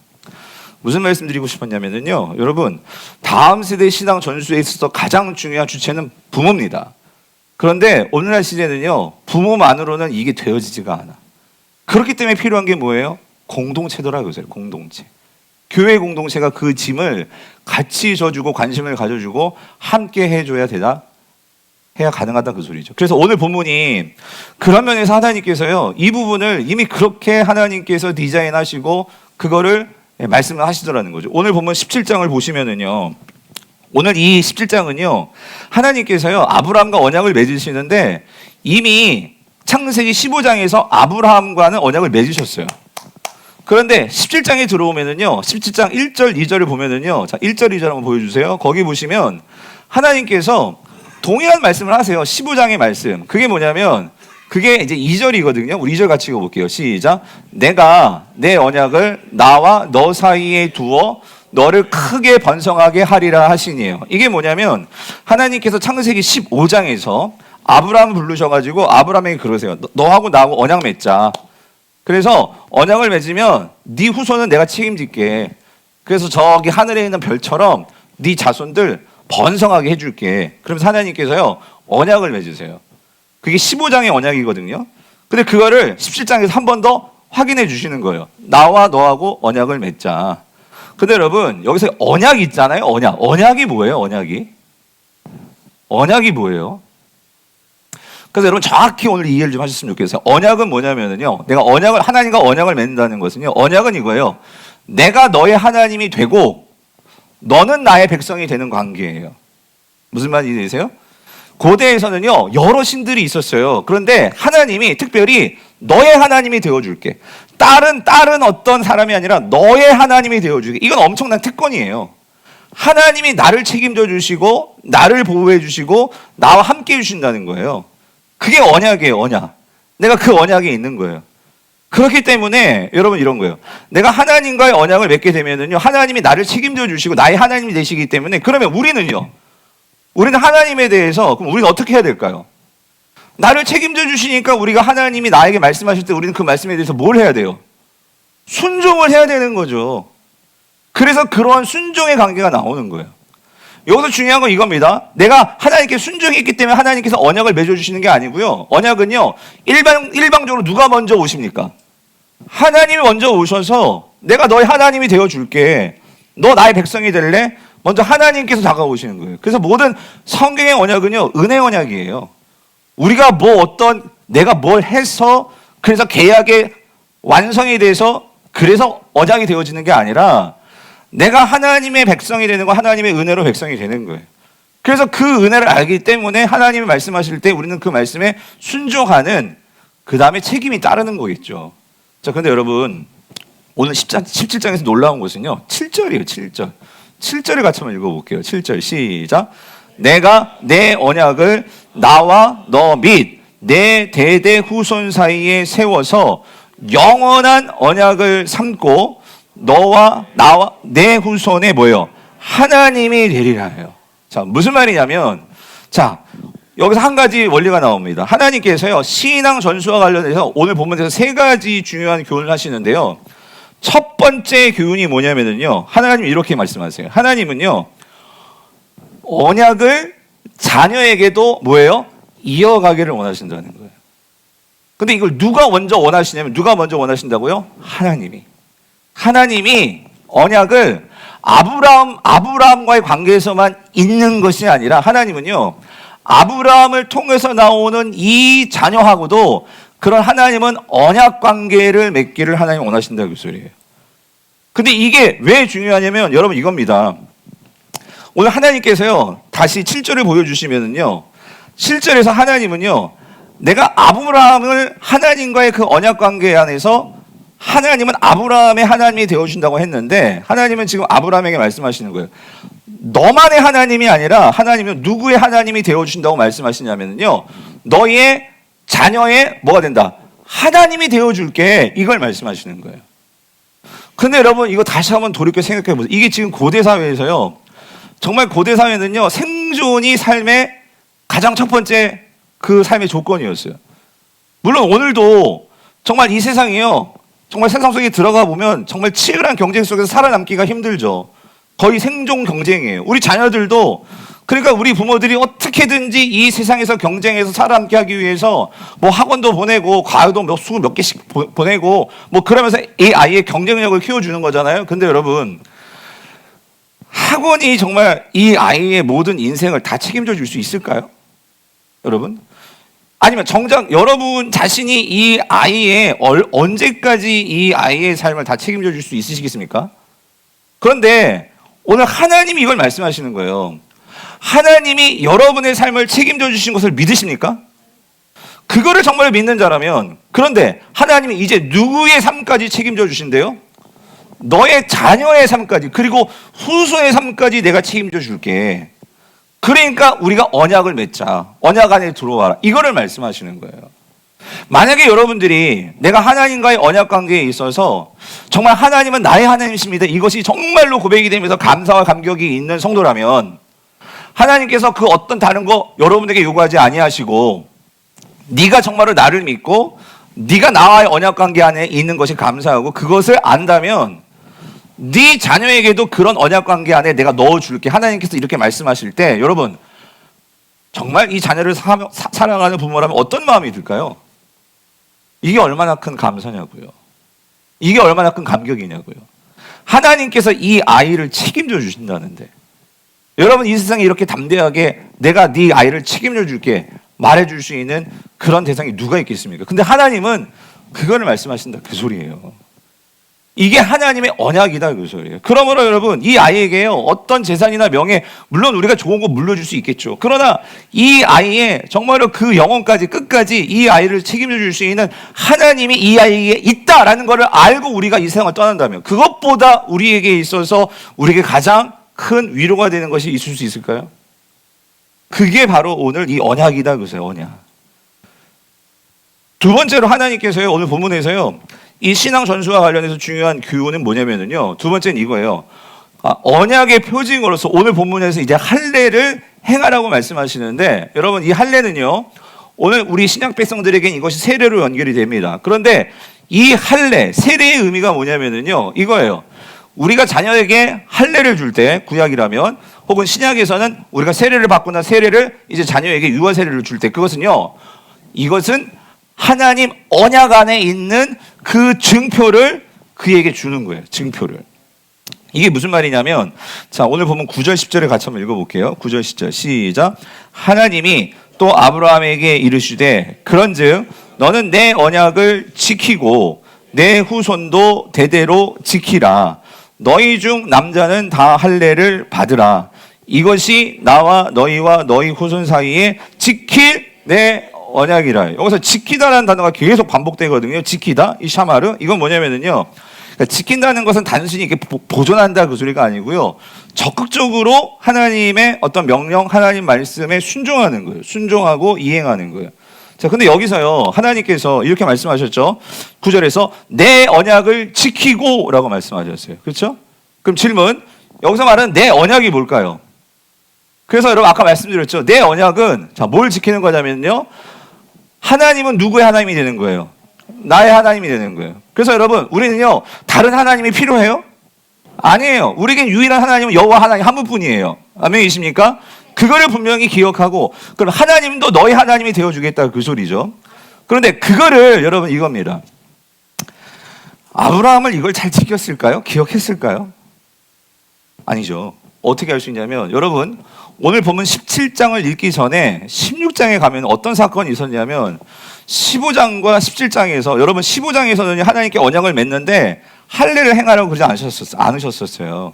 무슨 말씀 드리고 싶었냐면요. 여러분, 다음 세대 신앙 전수에 있어서 가장 중요한 주체는 부모입니다. 그런데 오늘날 시대는요. 부모만으로는 이게 되어지지가 않아. 그렇기 때문에 필요한 게 뭐예요? 공동체더라고요. 공동체. 교회 공동체가 그 짐을 같이 져주고 관심을 가져주고 함께 해줘야 해야 가능하다 그 소리죠. 그래서 오늘 본문이 그런 면에서 하나님께서요. 이 부분을 이미 그렇게 하나님께서 디자인하시고 그거를 말씀을 하시더라는 거죠. 오늘 보면 17장을 보시면은요. 오늘 이 17장은요. 하나님께서요. 아브라함과 언약을 맺으시는데 이미 창세기 15장에서 아브라함과는 언약을 맺으셨어요. 그런데 17장에 들어오면은요. 17장 1절, 2절을 보면은요. 자, 1절, 2절 한번 보여주세요. 거기 보시면 하나님께서 동일한 말씀을 하세요. 15장의 말씀. 그게 뭐냐면 그게 이제 2절이거든요. 우리 2절 같이 읽어볼게요. 시작. 내가 내 언약을 나와 너 사이에 두어 너를 크게 번성하게 하리라 하시니에요. 이게 뭐냐면 하나님께서 창세기 15장에서 아브라함 부르셔가지고 아브라함에게 그러세요. 너하고 나하고 언약 맺자. 그래서 언약을 맺으면 네 후손은 내가 책임질게. 그래서 저기 하늘에 있는 별처럼 네 자손들 번성하게 해줄게. 그러면서 하나님께서요 언약을 맺으세요. 그게 15장의 언약이거든요. 근데 그거를 17장에서 한 번 더 확인해 주시는 거예요. 나와 너하고 언약을 맺자. 근데 여러분 여기서 언약 있잖아요. 언약이 뭐예요? 언약이 뭐예요? 그래서 여러분 정확히 오늘 이해를 좀 하셨으면 좋겠어요. 언약은 뭐냐면요. 내가 하나님과 언약을 맺는다는 것은요. 언약은 이거예요. 내가 너의 하나님이 되고 너는 나의 백성이 되는 관계예요. 무슨 말인지 이해되세요? 고대에서는요 여러 신들이 있었어요. 그런데 하나님이 특별히 너의 하나님이 되어줄게. 딸은 어떤 사람이 아니라 너의 하나님이 되어줄게. 이건 엄청난 특권이에요. 하나님이 나를 책임져 주시고 나를 보호해 주시고 나와 함께 해주신다는 거예요. 그게 언약이에요. 언약. 내가 그 언약에 있는 거예요. 그렇기 때문에 여러분 이런 거예요. 내가 하나님과의 언약을 맺게 되면은요 하나님이 나를 책임져 주시고 나의 하나님이 되시기 때문에 그러면 우리는 하나님에 대해서 그럼 우리는 어떻게 해야 될까요? 나를 책임져 주시니까 우리가 하나님이 나에게 말씀하실 때 우리는 그 말씀에 대해서 뭘 해야 돼요? 순종을 해야 되는 거죠. 그래서 그러한 순종의 관계가 나오는 거예요. 여기서 중요한 건 이겁니다. 내가 하나님께 순종했기 때문에 하나님께서 언약을 맺어주시는 게 아니고요. 언약은요 일방적으로 누가 먼저 오십니까? 하나님이 먼저 오셔서 내가 너의 하나님이 되어줄게. 너 나의 백성이 될래? 먼저 하나님께서 다가오시는 거예요. 그래서 모든 성경의 언약은요 은혜 언약이에요. 우리가 내가 뭘 해서 그래서 계약의 완성이 돼서 그래서 언약이 되어지는 게 아니라 내가 하나님의 백성이 되는 거 하나님의 은혜로 백성이 되는 거예요. 그래서 그 은혜를 알기 때문에 하나님이 말씀하실 때 우리는 그 말씀에 순종하는 그 다음에 책임이 따르는 거겠죠. 자, 근데 여러분 오늘 17장에서 놀라운 것은요 7절이에요. 7절. 7절을 같이 한번 읽어볼게요. 7절 시작. 내가 내 언약을 나와 너 및 내 대대 후손 사이에 세워서 영원한 언약을 삼고 너와 나와 내 후손의 뭐예요? 하나님이 되리라 해요. 자, 무슨 말이냐면 자, 여기서 한 가지 원리가 나옵니다. 하나님께서요 신앙 전수와 관련해서 오늘 본문에서 세 가지 중요한 교훈을 하시는데요. 첫 번째 교훈이 뭐냐면요. 하나님이 이렇게 말씀하세요. 하나님은요 언약을 자녀에게도 뭐예요? 이어가기를 원하신다는 거예요. 근데 이걸 누가 먼저 원하시냐면 누가 먼저 원하신다고요? 하나님이 언약을 아브라함과의 관계에서만 있는 것이 아니라 하나님은요 아브라함을 통해서 나오는 이 자녀하고도 그런 하나님은 언약 관계를 맺기를 하나님 원하신다고 그 소리예요. 근데 이게 왜 중요하냐면 여러분 이겁니다. 오늘 하나님께서요 다시 7절을 보여주시면은요 7절에서 하나님은요 내가 아브라함을 하나님과의 그 언약 관계 안에서 하나님은 아브라함의 하나님이 되어준다고 했는데 하나님은 지금 아브라함에게 말씀하시는 거예요. 너만의 하나님이 아니라 하나님은 누구의 하나님이 되어준다고 말씀하시냐면요 너의 자녀의 뭐가 된다? 하나님이 되어줄게 이걸 말씀하시는 거예요. 근데 여러분 이거 다시 한번 돌이켜 생각해 보세요. 이게 지금 고대 사회에서요 정말 고대 사회는요 생존이 삶의 가장 첫 번째 그 삶의 조건이었어요. 물론 오늘도 정말 이 세상이요 정말 세상 속에 들어가 보면 정말 치열한 경쟁 속에서 살아남기가 힘들죠. 거의 생존 경쟁이에요. 우리 자녀들도 그러니까 우리 부모들이 어떻게든지 이 세상에서 경쟁해서 살아남게 하기 위해서 뭐 학원도 보내고 과외도 몇 개씩 보내고 뭐 그러면서 이 아이의 경쟁력을 키워주는 거잖아요. 근데 여러분 학원이 정말 이 아이의 모든 인생을 다 책임져 줄 수 있을까요? 여러분? 아니면 정작 여러분 자신이 이 아이의 언제까지 이 아이의 삶을 다 책임져 줄 수 있으시겠습니까? 그런데 오늘 하나님이 이걸 말씀하시는 거예요. 하나님이 여러분의 삶을 책임져 주신 것을 믿으십니까? 그거를 정말 믿는 자라면 그런데 하나님이 이제 누구의 삶까지 책임져 주신대요? 너의 자녀의 삶까지 그리고 후손의 삶까지 내가 책임져 줄게. 그러니까 우리가 언약을 맺자. 언약 안에 들어와라. 이거를 말씀하시는 거예요. 만약에 여러분들이 내가 하나님과의 언약 관계에 있어서 정말 하나님은 나의 하나님이십니다. 이것이 정말로 고백이 되면서 감사와 감격이 있는 성도라면 하나님께서 그 어떤 다른 거 여러분에게 요구하지 아니하시고 네가 정말로 나를 믿고 네가 나와의 언약 관계 안에 있는 것이 감사하고 그것을 안다면 네 자녀에게도 그런 언약 관계 안에 내가 넣어줄게. 하나님께서 이렇게 말씀하실 때 여러분 정말 이 자녀를 사랑하는 부모라면 어떤 마음이 들까요? 이게 얼마나 큰 감사냐고요. 이게 얼마나 큰 감격이냐고요. 하나님께서 이 아이를 책임져 주신다는데 여러분 이 세상에 이렇게 담대하게 내가 네 아이를 책임져 줄게 말해줄 수 있는 그런 대상이 누가 있겠습니까? 근데 하나님은 그거를 말씀하신다 그 소리예요. 이게 하나님의 언약이다 그 소리예요. 그러므로 여러분 이 아이에게요 어떤 재산이나 명예 물론 우리가 좋은 거 물려줄 수 있겠죠. 그러나 이 아이의 정말로 그 영혼까지 끝까지 이 아이를 책임져 줄 수 있는 하나님이 이 아이에게 있다라는 것을 알고 우리가 이 세상을 떠난다면 그것보다 우리에게 있어서 우리에게 가장 큰 위로가 되는 것이 있을 수 있을까요? 그게 바로 오늘 이 언약이다 그거예요. 언약. 두 번째로 하나님께서요 오늘 본문에서요 이 신앙 전수와 관련해서 중요한 교훈은 뭐냐면요. 두 번째는 이거예요. 언약의 표징으로서 오늘 본문에서 이제 할례를 행하라고 말씀하시는데 여러분 이 할례는요. 오늘 우리 신약 백성들에게는 이것이 세례로 연결이 됩니다. 그런데 이 할례, 세례의 의미가 뭐냐면요. 이거예요. 우리가 자녀에게 할례를 줄 때 구약이라면 혹은 신약에서는 우리가 세례를 받거나 세례를 이제 자녀에게 유아 세례를 줄 때 그것은요. 이것은 하나님 언약 안에 있는 그 증표를 그에게 주는 거예요. 증표를. 이게 무슨 말이냐면 자 오늘 보면 9절 10절을 같이 한번 읽어볼게요. 9절 10절 시작. 하나님이 또 아브라함에게 이르시되 그런즉 너는 내 언약을 지키고 내 후손도 대대로 지키라. 너희 중 남자는 다 할례를 받으라. 이것이 나와 너희와 너희 후손 사이에 지킬 내 언약이라. 여기서 지키다라는 단어가 계속 반복되거든요. 지키다, 이 샤마르, 이건 뭐냐면은요, 그러니까 지킨다는 것은 단순히 이렇게 보존한다 그 소리가 아니고요, 적극적으로 하나님의 어떤 명령, 하나님 말씀에 순종하는 거예요. 순종하고 이행하는 거예요. 자, 근데 여기서요, 하나님께서 이렇게 말씀하셨죠. 9절에서 내 언약을 지키고 라고 말씀하셨어요. 그렇죠? 그럼 질문, 여기서 말하는 내 언약이 뭘까요? 그래서 여러분 아까 말씀드렸죠. 내 언약은, 자, 뭘 지키는 거냐면요, 하나님은 누구의 하나님이 되는 거예요? 나의 하나님이 되는 거예요. 그래서 여러분, 우리는요, 다른 하나님이 필요해요? 아니에요. 우리에겐 유일한 하나님은 여호와 하나님 한 분뿐이에요. 아멘이십니까? 그거를 분명히 기억하고, 그럼 하나님도 너희 하나님이 되어주겠다 그 소리죠. 그런데 그거를 여러분 이겁니다. 아브라함을 이걸 잘 지켰을까요? 기억했을까요? 아니죠. 어떻게 할 수 있냐면, 여러분 오늘 보면 17장을 읽기 전에 16장에 가면 어떤 사건이 있었냐면, 15장과 17장에서 여러분 15장에서는 하나님께 언약을 맺는데 할례를 행하라고 그러지 않으셨었어요.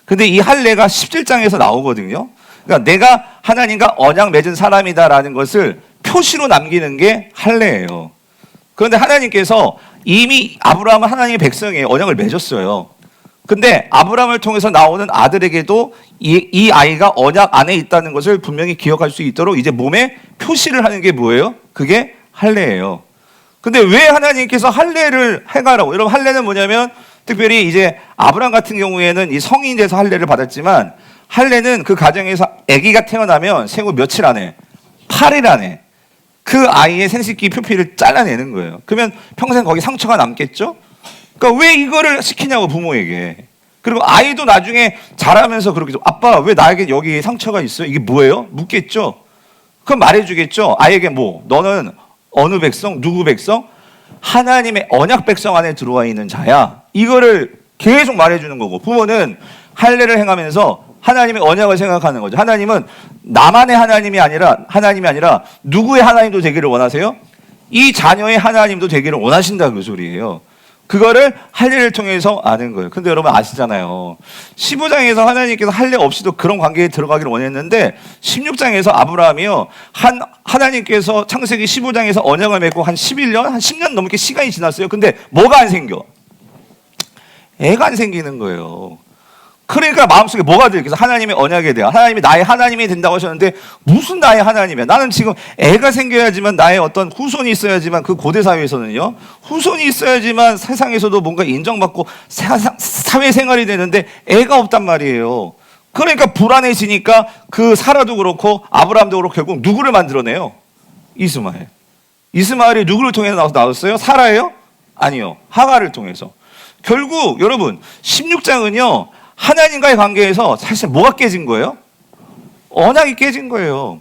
근데 이 할례가 17장에서 나오거든요. 그러니까 내가 하나님과 언약 맺은 사람이다라는 것을 표시로 남기는 게 할례예요. 그런데 하나님께서 이미 아브라함은 하나님의 백성이에요. 언약을 맺었어요. 근데 아브라함을 통해서 나오는 아들에게도 이 아이가 언약 안에 있다는 것을 분명히 기억할 수 있도록 이제 몸에 표시를 하는 게 뭐예요? 그게 할례예요. 근데 왜 하나님께서 할례를 행하라고? 여러분, 할례는 뭐냐면 특별히 이제 아브라함 같은 경우에는 이 성인이 돼서 할례를 받았지만, 할례는 그 가정에서 아기가 태어나면 생후 며칠 안에, 8일 안에 그 아이의 생식기 표피를 잘라내는 거예요. 그러면 평생 거기 상처가 남겠죠? 그러니까 왜 이거를 시키냐고, 부모에게. 그리고 아이도 나중에 자라면서 그렇게, 아빠 왜 나에게 여기 상처가 있어요? 이게 뭐예요? 묻겠죠? 그럼 말해주겠죠? 아이에게 뭐, 너는 어느 백성, 누구 백성? 하나님의 언약 백성 안에 들어와 있는 자야. 이거를 계속 말해주는 거고, 부모는 할례를 행하면서 하나님의 언약을 생각하는 거죠. 하나님은 나만의 하나님이 아니라 누구의 하나님도 되기를 원하세요? 이 자녀의 하나님도 되기를 원하신다 그 소리예요. 그거를 할례를 통해서 아는 거예요. 근데 여러분 아시잖아요. 15장에서 하나님께서 할례 없이도 그런 관계에 들어가기를 원했는데 16장에서 아브라함이요, 하나님께서 창세기 15장에서 언약을 맺고 한 11년, 한 10년 넘게 시간이 지났어요. 근데 뭐가 안 생겨? 애가 안 생기는 거예요. 그러니까 마음속에 뭐가 들겠어? 하나님의 언약에 대한, 하나님이 나의 하나님이 된다고 하셨는데 무슨 나의 하나님이야? 나는 지금 애가 생겨야지만, 나의 어떤 후손이 있어야지만, 그 고대 사회에서는요, 후손이 있어야지만 세상에서도 뭔가 인정받고 사회생활이 되는데 애가 없단 말이에요. 그러니까 불안해지니까 그 사라도 그렇고 아브라함도 그렇고 결국 누구를 만들어내요? 이스마엘. 이스마엘이 누구를 통해서 나왔어요? 사라예요? 아니요, 하갈을 통해서. 결국 여러분 16장은요, 하나님과의 관계에서 사실 뭐가 깨진 거예요? 언약이 깨진 거예요.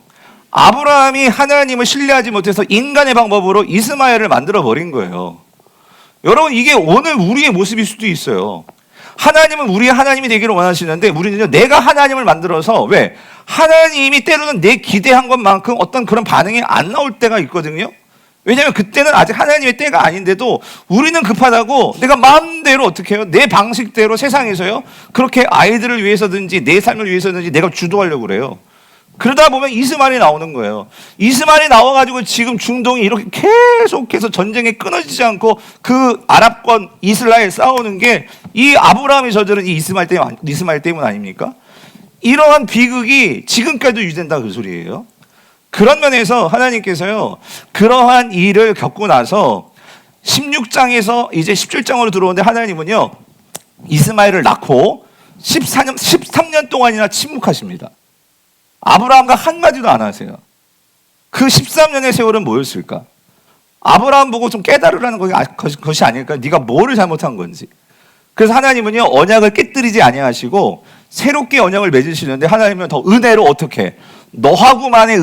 아브라함이 하나님을 신뢰하지 못해서 인간의 방법으로 이스마엘을 만들어 버린 거예요. 여러분, 이게 오늘 우리의 모습일 수도 있어요. 하나님은 우리의 하나님이 되기를 원하시는데 우리는요, 내가 하나님을 만들어서, 왜? 하나님이 때로는 내 기대한 것만큼 어떤 그런 반응이 안 나올 때가 있거든요. 왜냐하면 그때는 아직 하나님의 때가 아닌데도 우리는 급하다고 내가 마음대로 어떻게 해요? 내 방식대로 세상에서요, 그렇게 아이들을 위해서든지 내 삶을 위해서든지 내가 주도하려고 그래요. 그러다 보면 이스마엘이 나오는 거예요. 이스마엘이 나와가지고 지금 중동이 이렇게 계속해서 전쟁에 끊어지지 않고 그 아랍권 이스라엘 싸우는 게 이 아브라함이 저지른 이 이스마엘 때문 아닙니까? 이러한 비극이 지금까지도 유지된다 그 소리예요. 그런 면에서 하나님께서요, 그러한 일을 겪고 나서 16장에서 이제 17장으로 들어오는데, 하나님은요, 이스마엘을 낳고 13년 동안이나 침묵하십니다. 아브라함과 한마디도 안 하세요. 그 13년의 세월은 뭐였을까? 아브라함 보고 좀 깨달으라는 것이 아닐까? 네가 뭐를 잘못한 건지. 그래서 하나님은요, 언약을 깨뜨리지 아니하시고 새롭게 언약을 맺으시는데, 하나님은 더 은혜로 어떻게? 너하고만의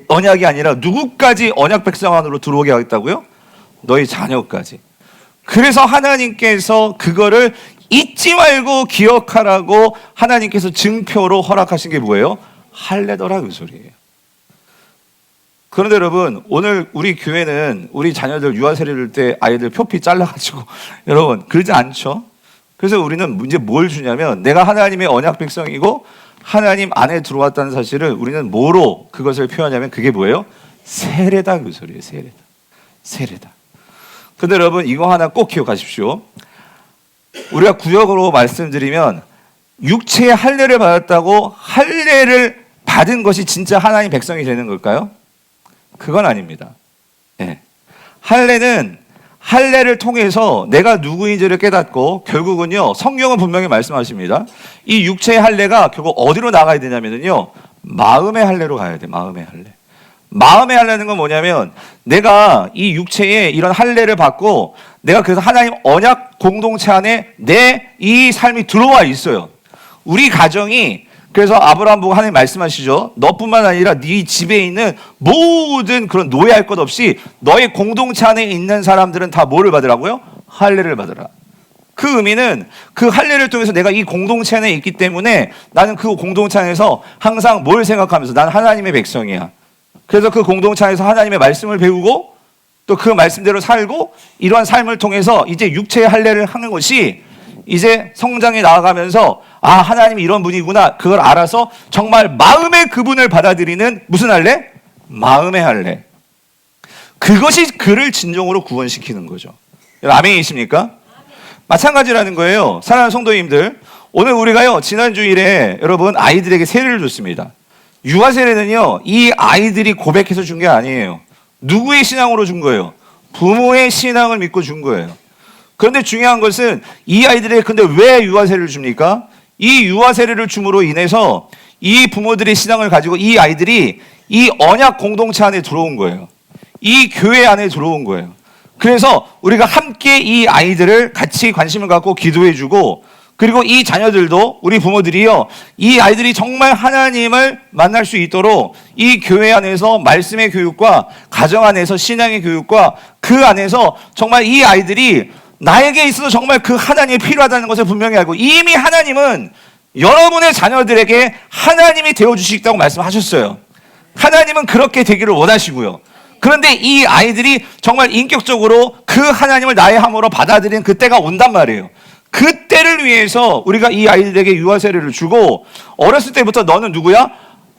언약이 아니라 누구까지 언약 백성 안으로 들어오게 하겠다고요? 너희 자녀까지. 그래서 하나님께서 그거를 잊지 말고 기억하라고 하나님께서 증표로 허락하신 게 뭐예요? 할례더라 그 소리예요. 그런데 여러분, 오늘 우리 교회는 우리 자녀들 유아세례를 때 아이들 표피 잘라가지고 여러분 그러지 않죠? 그래서 우리는 이제 뭘 주냐면, 내가 하나님의 언약 백성이고 하나님 안에 들어왔다는 사실을 우리는 뭐로 그것을 표현하냐면 그게 뭐예요? 세례다 그 소리예요. 세례다. 세례다. 근데 여러분 이거 하나 꼭 기억하십시오. 우리가 구역으로 말씀드리면 육체의 할례를 받았다고 할례를 받은 것이 진짜 하나님 백성이 되는 걸까요? 그건 아닙니다. 네. 할례는 할례를 통해서 내가 누구인지를 깨닫고 결국은요 성경은 분명히 말씀하십니다. 이 육체의 할례가 결국 어디로 나가야 되냐면요 마음의 할례로 가야 돼. 마음의 할례. 마음의 할례는 건 뭐냐면 내가 이 육체에 이런 할례를 받고 내가 그래서 하나님 언약 공동체 안에 내 이 삶이 들어와 있어요. 우리 가정이 그래서 아브라함 보고 하나님 말씀하시죠. 너뿐만 아니라 네 집에 있는 모든 그런 노예할 것 없이 너의 공동체 안에 있는 사람들은 다 뭐를 받으라고요? 할례를 받으라. 그 의미는 그 할례를 통해서 내가 이 공동체 안에 있기 때문에 나는 그 공동체 안에서 항상 뭘 생각하면서 난 하나님의 백성이야. 그래서 그 공동체 안에서 하나님의 말씀을 배우고 또 그 말씀대로 살고 이러한 삶을 통해서 이제 육체의 할례를 하는 것이 이제 성장에 나아가면서 아 하나님이 이런 분이구나 그걸 알아서 정말 마음의 그분을 받아들이는 무슨 할례? 마음의 할례. 그것이 그를 진정으로 구원시키는 거죠. 아멘이십니까? 마찬가지라는 거예요. 사랑하는 성도님들, 오늘 우리가요 지난 주일에 여러분 아이들에게 세례를 줬습니다. 유아 세례는요 이 아이들이 고백해서 준 게 아니에요. 누구의 신앙으로 준 거예요? 부모의 신앙을 믿고 준 거예요. 그런데 중요한 것은 이 아이들에게 근데 왜 유아 세례를 줍니까? 이 유아 세례를 줌으로 인해서 이 부모들의 신앙을 가지고 이 아이들이 이 언약 공동체 안에 들어온 거예요. 이 교회 안에 들어온 거예요. 그래서 우리가 함께 이 아이들을 같이 관심을 갖고 기도해주고 그리고 이 자녀들도 우리 부모들이요 이 아이들이 정말 하나님을 만날 수 있도록 이 교회 안에서 말씀의 교육과 가정 안에서 신앙의 교육과 그 안에서 정말 이 아이들이 나에게 있어서 정말 그 하나님이 필요하다는 것을 분명히 알고 이미 하나님은 여러분의 자녀들에게 하나님이 되어주시겠다고 말씀하셨어요. 하나님은 그렇게 되기를 원하시고요. 그런데 이 아이들이 정말 인격적으로 그 하나님을 나의 함으로 받아들이는 그때가 온단 말이에요. 그때를 위해서 우리가 이 아이들에게 유아세례를 주고 어렸을 때부터 너는 누구야?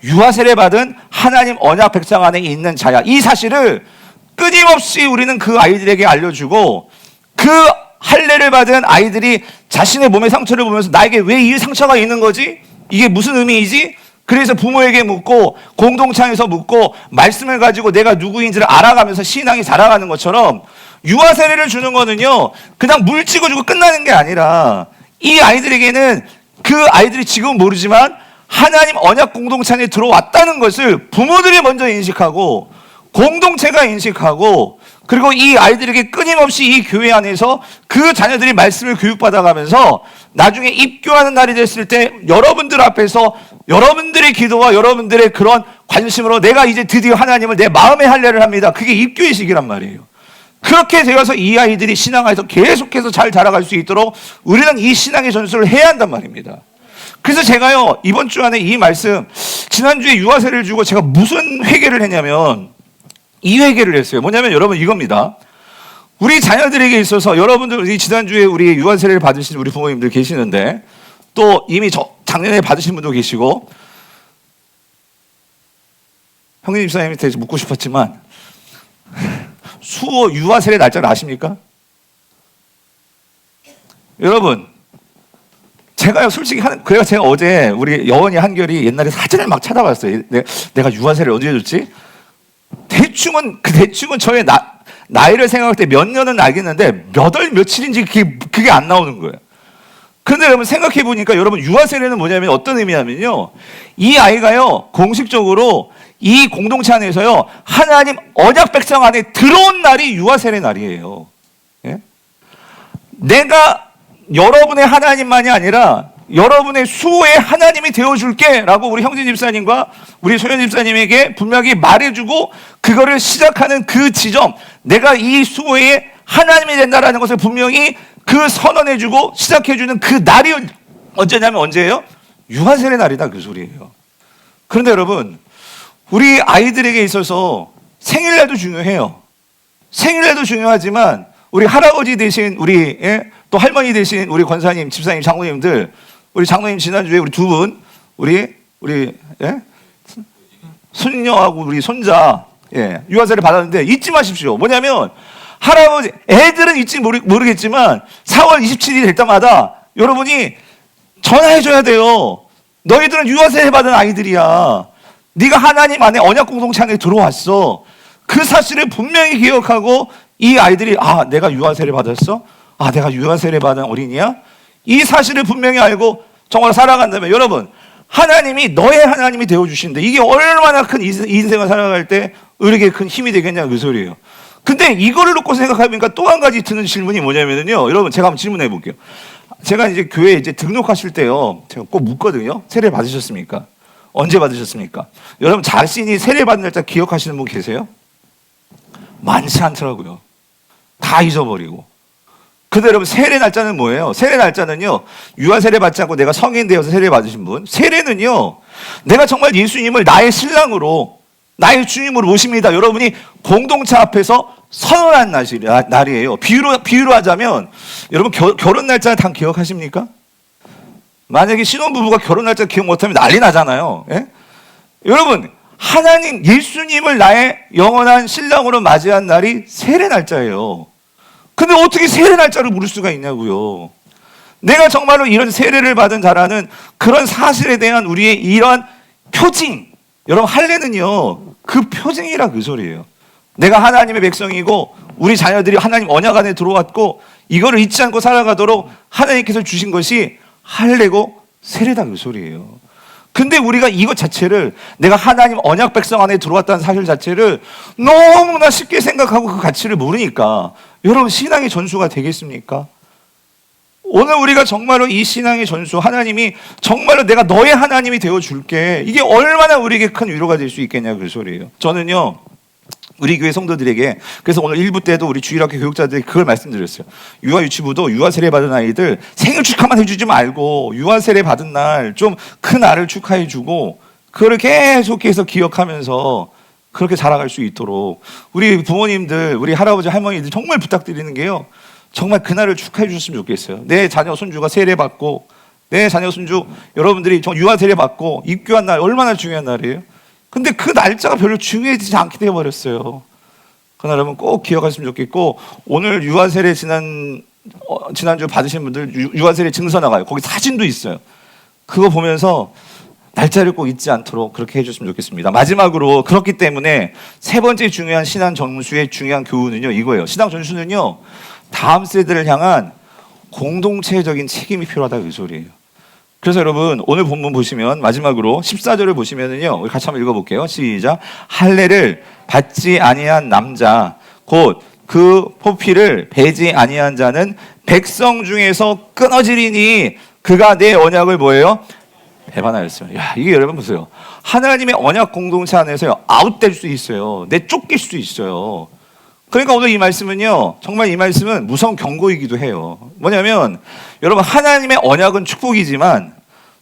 유아세례 받은 하나님 언약 백성 안에 있는 자야. 이 사실을 끊임없이 우리는 그 아이들에게 알려주고 그 할례를 받은 아이들이 자신의 몸의 상처를 보면서 나에게 왜 이 상처가 있는 거지? 이게 무슨 의미이지? 그래서 부모에게 묻고 공동체에서 묻고 말씀을 가지고 내가 누구인지를 알아가면서 신앙이 자라가는 것처럼 유아 세례를 주는 거는요 그냥 물 찍어주고 끝나는 게 아니라 이 아이들에게는 그 아이들이 지금은 모르지만 하나님 언약 공동체 안에 들어왔다는 것을 부모들이 먼저 인식하고 공동체가 인식하고 그리고 이 아이들에게 끊임없이 이 교회 안에서 그 자녀들이 말씀을 교육받아가면서 나중에 입교하는 날이 됐을 때 여러분들 앞에서 여러분들의 기도와 여러분들의 그런 관심으로 내가 이제 드디어 하나님을 내 마음의 할례를 합니다. 그게 입교의 시기란 말이에요. 그렇게 되어서 이 아이들이 신앙 안에서 계속해서 잘 자라갈 수 있도록 우리는 이 신앙의 전수를 해야 한단 말입니다. 그래서 제가요 이번 주 안에 이 말씀 지난주에 유아세례를 주고 제가 무슨 회개를 했냐면 이 회개를 했어요. 뭐냐면 여러분 이겁니다. 우리 자녀들에게 있어서 여러분들 지난주에 우리 유아세례를 받으신 우리 부모님들 계시는데 또 이미 작년에 받으신 분도 계시고 형님 집사님한테 묻고 싶었지만 수호 유아세례 날짜를 아십니까? 여러분 제가요 솔직히 그래서 제가 어제 우리 여원이 한결이 옛날에 사진을 막 찾아봤어요. 내가 유아세례를 언제 줬지? 대충은 저의 나이를 생각할 때 몇 년은 알겠는데 몇 월 며칠인지 그게 안 나오는 거예요. 그런데 여러분 생각해 보니까 여러분 유아세례는 뭐냐면 어떤 의미냐면요. 이 아이가요 공식적으로 이 공동체 안에서요 하나님 언약 백성 안에 들어온 날이 유아세례 날이에요. 예? 내가 여러분의 하나님만이 아니라 여러분의 수호의 하나님이 되어줄게 라고 우리 형진 집사님과 우리 소연 집사님에게 분명히 말해주고 그거를 시작하는 그 지점 내가 이 수호의 하나님이 된다라는 것을 분명히 그 선언해주고 시작해주는 그 날이 언제냐면 언제예요? 유아세례 날이다 그 소리예요. 그런데 여러분 우리 아이들에게 있어서 생일날도 중요해요. 생일날도 중요하지만 우리 할아버지 대신 우리 또 할머니 대신 우리 권사님, 집사님, 장로님들 우리 장로님 지난주에 우리 두 분 우리 우리 예? 손녀하고 우리 손자 유아세례 받았는데 잊지 마십시오. 뭐냐면 할아버지 애들은 잊지 모르겠지만 4월 27일 될 때마다 여러분이 전화해줘야 돼요. 너희들은 유아세례 받은 아이들이야. 네가 하나님 안에 언약 공동체 안에 들어왔어. 그 사실을 분명히 기억하고 이 아이들이 내가 유아세례 받았어? 내가 유아세례 받은 어린이야? 이 사실을 분명히 알고 정말 살아간다면 여러분 하나님이 너의 하나님이 되어주신데 이게 얼마나 큰 인생을 살아갈 때 우리에게 큰 힘이 되겠냐 그 소리예요. 근데 이거를 놓고 생각해보니까 또 한 가지 드는 질문이 뭐냐면요. 여러분 제가 한번 질문해 볼게요. 제가 이제 교회에 이제 등록하실 때요. 제가 꼭 묻거든요. 세례 받으셨습니까? 언제 받으셨습니까? 여러분 자신이 세례 받은 날짜 기억하시는 분 계세요? 많지 않더라고요. 다 잊어버리고. 근데 여러분 세례 날짜는 뭐예요? 세례 날짜는요. 유아세례 받지 않고 내가 성인 되어서 세례 받으신 분. 세례는요. 내가 정말 예수님을 나의 신랑으로 나의 주님으로 모십니다. 여러분이 공동체 앞에서 선언한 날이에요. 비유로 하자면 여러분 결혼 날짜 다 기억하십니까? 만약에 신혼부부가 결혼 날짜 기억 못하면 난리 나잖아요. 예? 여러분 하나님 예수님을 나의 영원한 신랑으로 맞이한 날이 세례 날짜예요. 근데 어떻게 세례 날짜를 모를 수가 있냐고요. 내가 정말로 이런 세례를 받은 자라는 그런 사실에 대한 우리의 이런 표징. 여러분 할례는요 그 표징이라 그 소리예요. 내가 하나님의 백성이고 우리 자녀들이 하나님 언약 안에 들어왔고 이거를 잊지 않고 살아가도록 하나님께서 주신 것이 할례고 세례다 그 소리예요. 근데 우리가 이것 자체를 내가 하나님 언약 백성 안에 들어왔다는 사실 자체를 너무나 쉽게 생각하고 그 가치를 모르니까 여러분 신앙의 전수가 되겠습니까? 오늘 우리가 정말로 이 신앙의 전수 하나님이 정말로 내가 너의 하나님이 되어줄게 이게 얼마나 우리에게 큰 위로가 될 수 있겠냐 그 소리예요. 저는요 우리 교회 성도들에게 그래서 오늘 1부 때도 우리 주일학교 교육자들이 그걸 말씀드렸어요. 유아유치부도 유아세례 받은 아이들 생일 축하만 해주지 말고 유아세례 받은 날 좀 큰 날을 축하해주고 그거를 계속해서 기억하면서 그렇게 자라갈 수 있도록 우리 부모님들 우리 할아버지 할머니들 정말 부탁드리는 게요. 정말 그날을 축하해 주셨으면 좋겠어요. 내 자녀 손주가 세례 받고 내 자녀 손주 여러분들이 유아세례 받고 입교한 날 얼마나 중요한 날이에요. 근데 그 날짜가 별로 중요하지 않게 되어버렸어요. 그날 여러분 꼭 기억하시면 좋겠고 오늘 유아세례 지난주 받으신 분들 유아세례 증서 나가요. 거기 사진도 있어요. 그거 보면서 날짜를 꼭 잊지 않도록 그렇게 해줬으면 좋겠습니다. 마지막으로 그렇기 때문에 세 번째 중요한 신앙 전수의 중요한 교훈은요 이거예요. 신앙 전수는요 다음 세대를 향한 공동체적인 책임이 필요하다 그 소리예요. 그래서 여러분 오늘 본문 보시면 마지막으로 14절을 보시면은요 우리 같이 한번 읽어볼게요. 시작. 할례를 받지 아니한 남자 곧 그 포피를 베지 아니한 자는 백성 중에서 끊어지리니 그가 내 언약을 뭐예요? 배반하였어요. 야 이게 여러분 보세요. 하나님의 언약 공동체 안에서요 아웃될 수 있어요. 내쫓길 수 있어요. 그러니까 오늘 이 말씀은요 정말 이 말씀은 무서운 경고이기도 해요. 뭐냐면 여러분 하나님의 언약은 축복이지만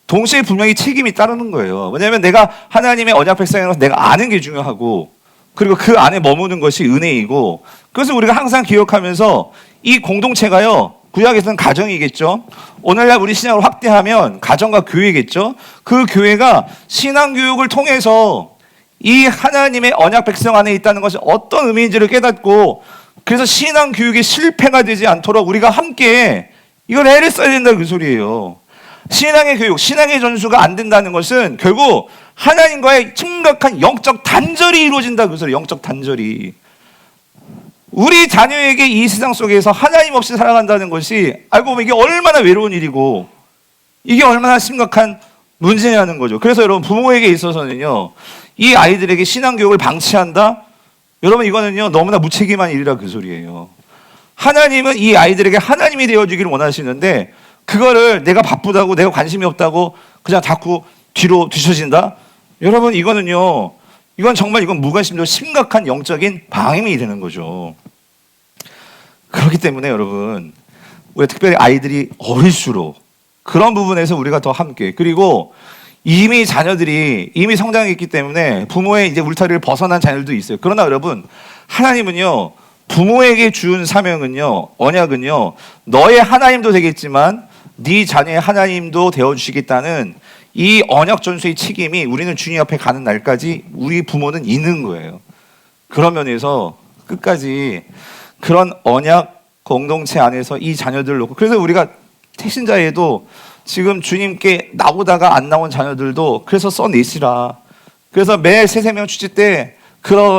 동시에 분명히 책임이 따르는 거예요. 왜냐하면 내가 하나님의 언약 백성이라서 내가 아는 게 중요하고 그리고 그 안에 머무는 것이 은혜이고 그래서 우리가 항상 기억하면서 이 공동체가요 구약에서는 가정이겠죠. 오늘날 우리 신앙을 확대하면 가정과 교회겠죠. 그 교회가 신앙교육을 통해서 이 하나님의 언약 백성 안에 있다는 것이 어떤 의미인지를 깨닫고 그래서 신앙교육이 실패가 되지 않도록 우리가 함께 이걸 애를 써야 된다 그 소리예요. 신앙의 교육, 신앙의 전수가 안 된다는 것은 결국 하나님과의 심각한 영적 단절이 이루어진다 그 소리. 영적 단절이. 우리 자녀에게 이 세상 속에서 하나님 없이 살아간다는 것이 알고 보면 이게 얼마나 외로운 일이고 이게 얼마나 심각한 문제냐는 거죠. 그래서 여러분 부모에게 있어서는요 이 아이들에게 신앙교육을 방치한다? 여러분 이거는요 너무나 무책임한 일이라 그 소리예요. 하나님은 이 아이들에게 하나님이 되어주기를 원하시는데 그거를 내가 바쁘다고 내가 관심이 없다고 그냥 자꾸 뒤로 뒤처진다? 여러분 이거는요 이건 정말 이건 무관심도 심각한 영적인 방임이 되는 거죠. 그렇기 때문에 여러분 우리 특별히 아이들이 어릴수록 그런 부분에서 우리가 더 함께 그리고 이미 자녀들이 이미 성장했기 때문에 부모의 이제 울타리를 벗어난 자녀들도 있어요. 그러나 여러분 하나님은요 부모에게 준 사명은요 언약은요 너의 하나님도 되겠지만 네 자녀의 하나님도 되어주시겠다는 이 언약 전수의 책임이 우리는 주님 앞에 가는 날까지 우리 부모는 있는 거예요. 그런 면에서 끝까지 그런 언약 공동체 안에서 이 자녀들을 놓고, 그래서 우리가 택신자에도 지금 주님께 나오다가 안 나온 자녀들도 그래서 써내시라. 그래서 매 세세명 축제 때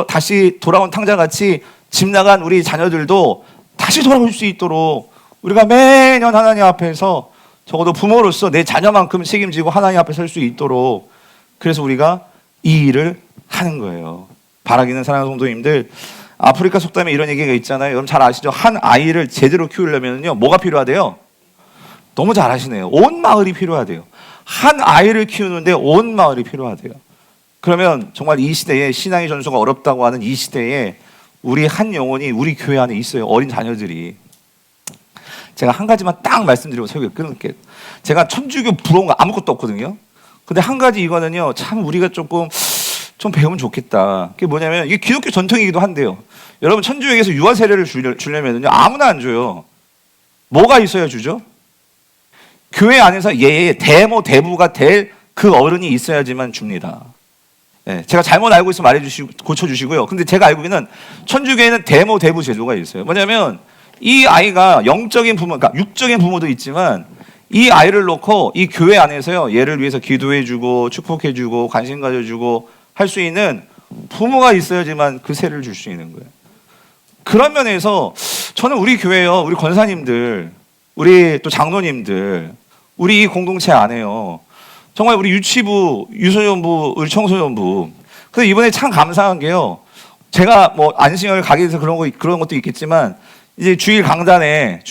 다시 돌아온 탕자같이 집 나간 우리 자녀들도 다시 돌아올 수 있도록 우리가 매년 하나님 앞에서 적어도 부모로서 내 자녀만큼 책임지고 하나님 앞에 설 수 있도록, 그래서 우리가 이 일을 하는 거예요. 바라기는 사랑하는 성도님들, 아프리카 속담에 이런 얘기가 있잖아요. 여러분 잘 아시죠? 한 아이를 제대로 키우려면요 뭐가 필요하대요? 너무 잘 아시네요. 온 마을이 필요하대요. 한 아이를 키우는데 온 마을이 필요하대요. 그러면 정말 이 시대에 신앙의 전수가 어렵다고 하는 이 시대에 우리 한 영혼이 우리 교회 안에 있어요. 어린 자녀들이. 제가 한 가지만 딱 말씀드리고 설교 끊을게요. 제가 천주교 부러운 거 아무것도 없거든요. 근데 한 가지 이거는요, 참 우리가 좀 배우면 좋겠다. 그게 뭐냐면, 이게 기독교 전통이기도 한데요. 여러분, 천주교에서 유아 세례를 주려면요, 아무나 안 줘요. 뭐가 있어야 주죠? 교회 안에서 대모, 대부가 될 그 어른이 있어야지만 줍니다. 네, 제가 잘못 알고 있으면 말해주시고, 고쳐주시고요. 근데 제가 알고 있는 천주교에는 대모, 대부 제도가 있어요. 뭐냐면, 이 아이가 영적인 부모, 그러니까 육적인 부모도 있지만, 이 아이를 놓고 이 교회 안에서요, 얘를 위해서 기도해주고, 축복해주고, 관심 가져주고, 할 수 있는 부모가 있어야지만 그 세를 줄 수 있는 거예요. 그런 면에서 저는 우리 교회요, 우리 권사님들, 우리 또 장로님들, 우리 이 공동체 안에요, 정말 우리 유치부, 유소년부, 우리 청소년부. 근데 이번에 참 감사한 게요, 제가 뭐 안심을 가게 돼서 그런 것도 있겠지만, 이제 주일 강단에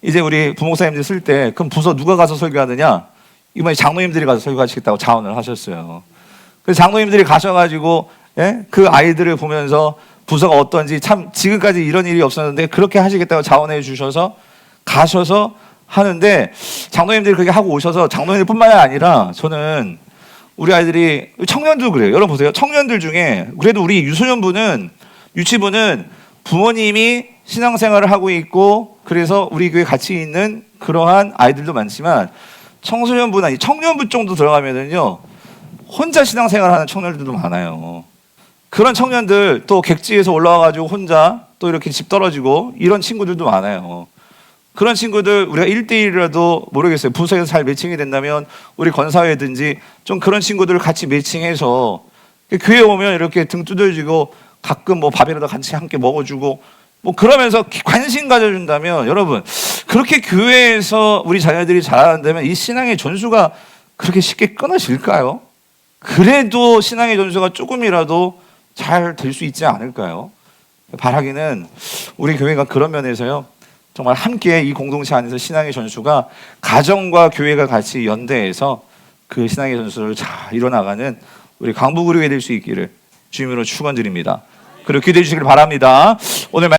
이제 우리 부목사님들 쓸 때, 그럼 부서 누가 가서 설교하느냐? 이번에 장로님들이 가서 설교하시겠다고 자원을 하셨어요. 그래서 장로님들이 가셔가지고, 예? 그 아이들을 보면서 부서가 어떤지, 참 지금까지 이런 일이 없었는데 그렇게 하시겠다고 자원해 주셔서 가셔서 하는데, 장로님들이 그렇게 하고 오셔서, 장로님들뿐만 아니라 저는 우리 아이들이, 청년도 그래요. 여러분 보세요. 청년들 중에 그래도 우리 유치부는 부모님이 신앙생활을 하고 있고, 그래서 우리 교회 같이 있는 그러한 아이들도 많지만, 청소년부나 청년부 정도 들어가면은요, 혼자 신앙생활하는 청년들도 많아요. 그런 청년들, 또 객지에서 올라와가지고 혼자 또 이렇게 집 떨어지고 이런 친구들도 많아요. 그런 친구들 우리가 1대1이라도 모르겠어요. 부서에서 잘 매칭이 된다면 우리 권사회든지 좀 그런 친구들을 같이 매칭해서 교회 오면 이렇게 등 두들지고 가끔 뭐 밥이라도 같이 함께 먹어주고 뭐 그러면서 관심 가져준다면, 여러분 그렇게 교회에서 우리 자녀들이 자라는다면 이 신앙의 전수가 그렇게 쉽게 끊어질까요? 그래도 신앙의 전수가 조금이라도 잘 될 수 있지 않을까요? 바라기는 우리 교회가 그런 면에서요, 정말 함께 이 공동체 안에서 신앙의 전수가 가정과 교회가 같이 연대해서 그 신앙의 전수를 잘 이뤄나가는 우리 강북의료회 될 수 있기를 주님으로 축원드립니다. 그리고 기도해 주시길 바랍니다. 오늘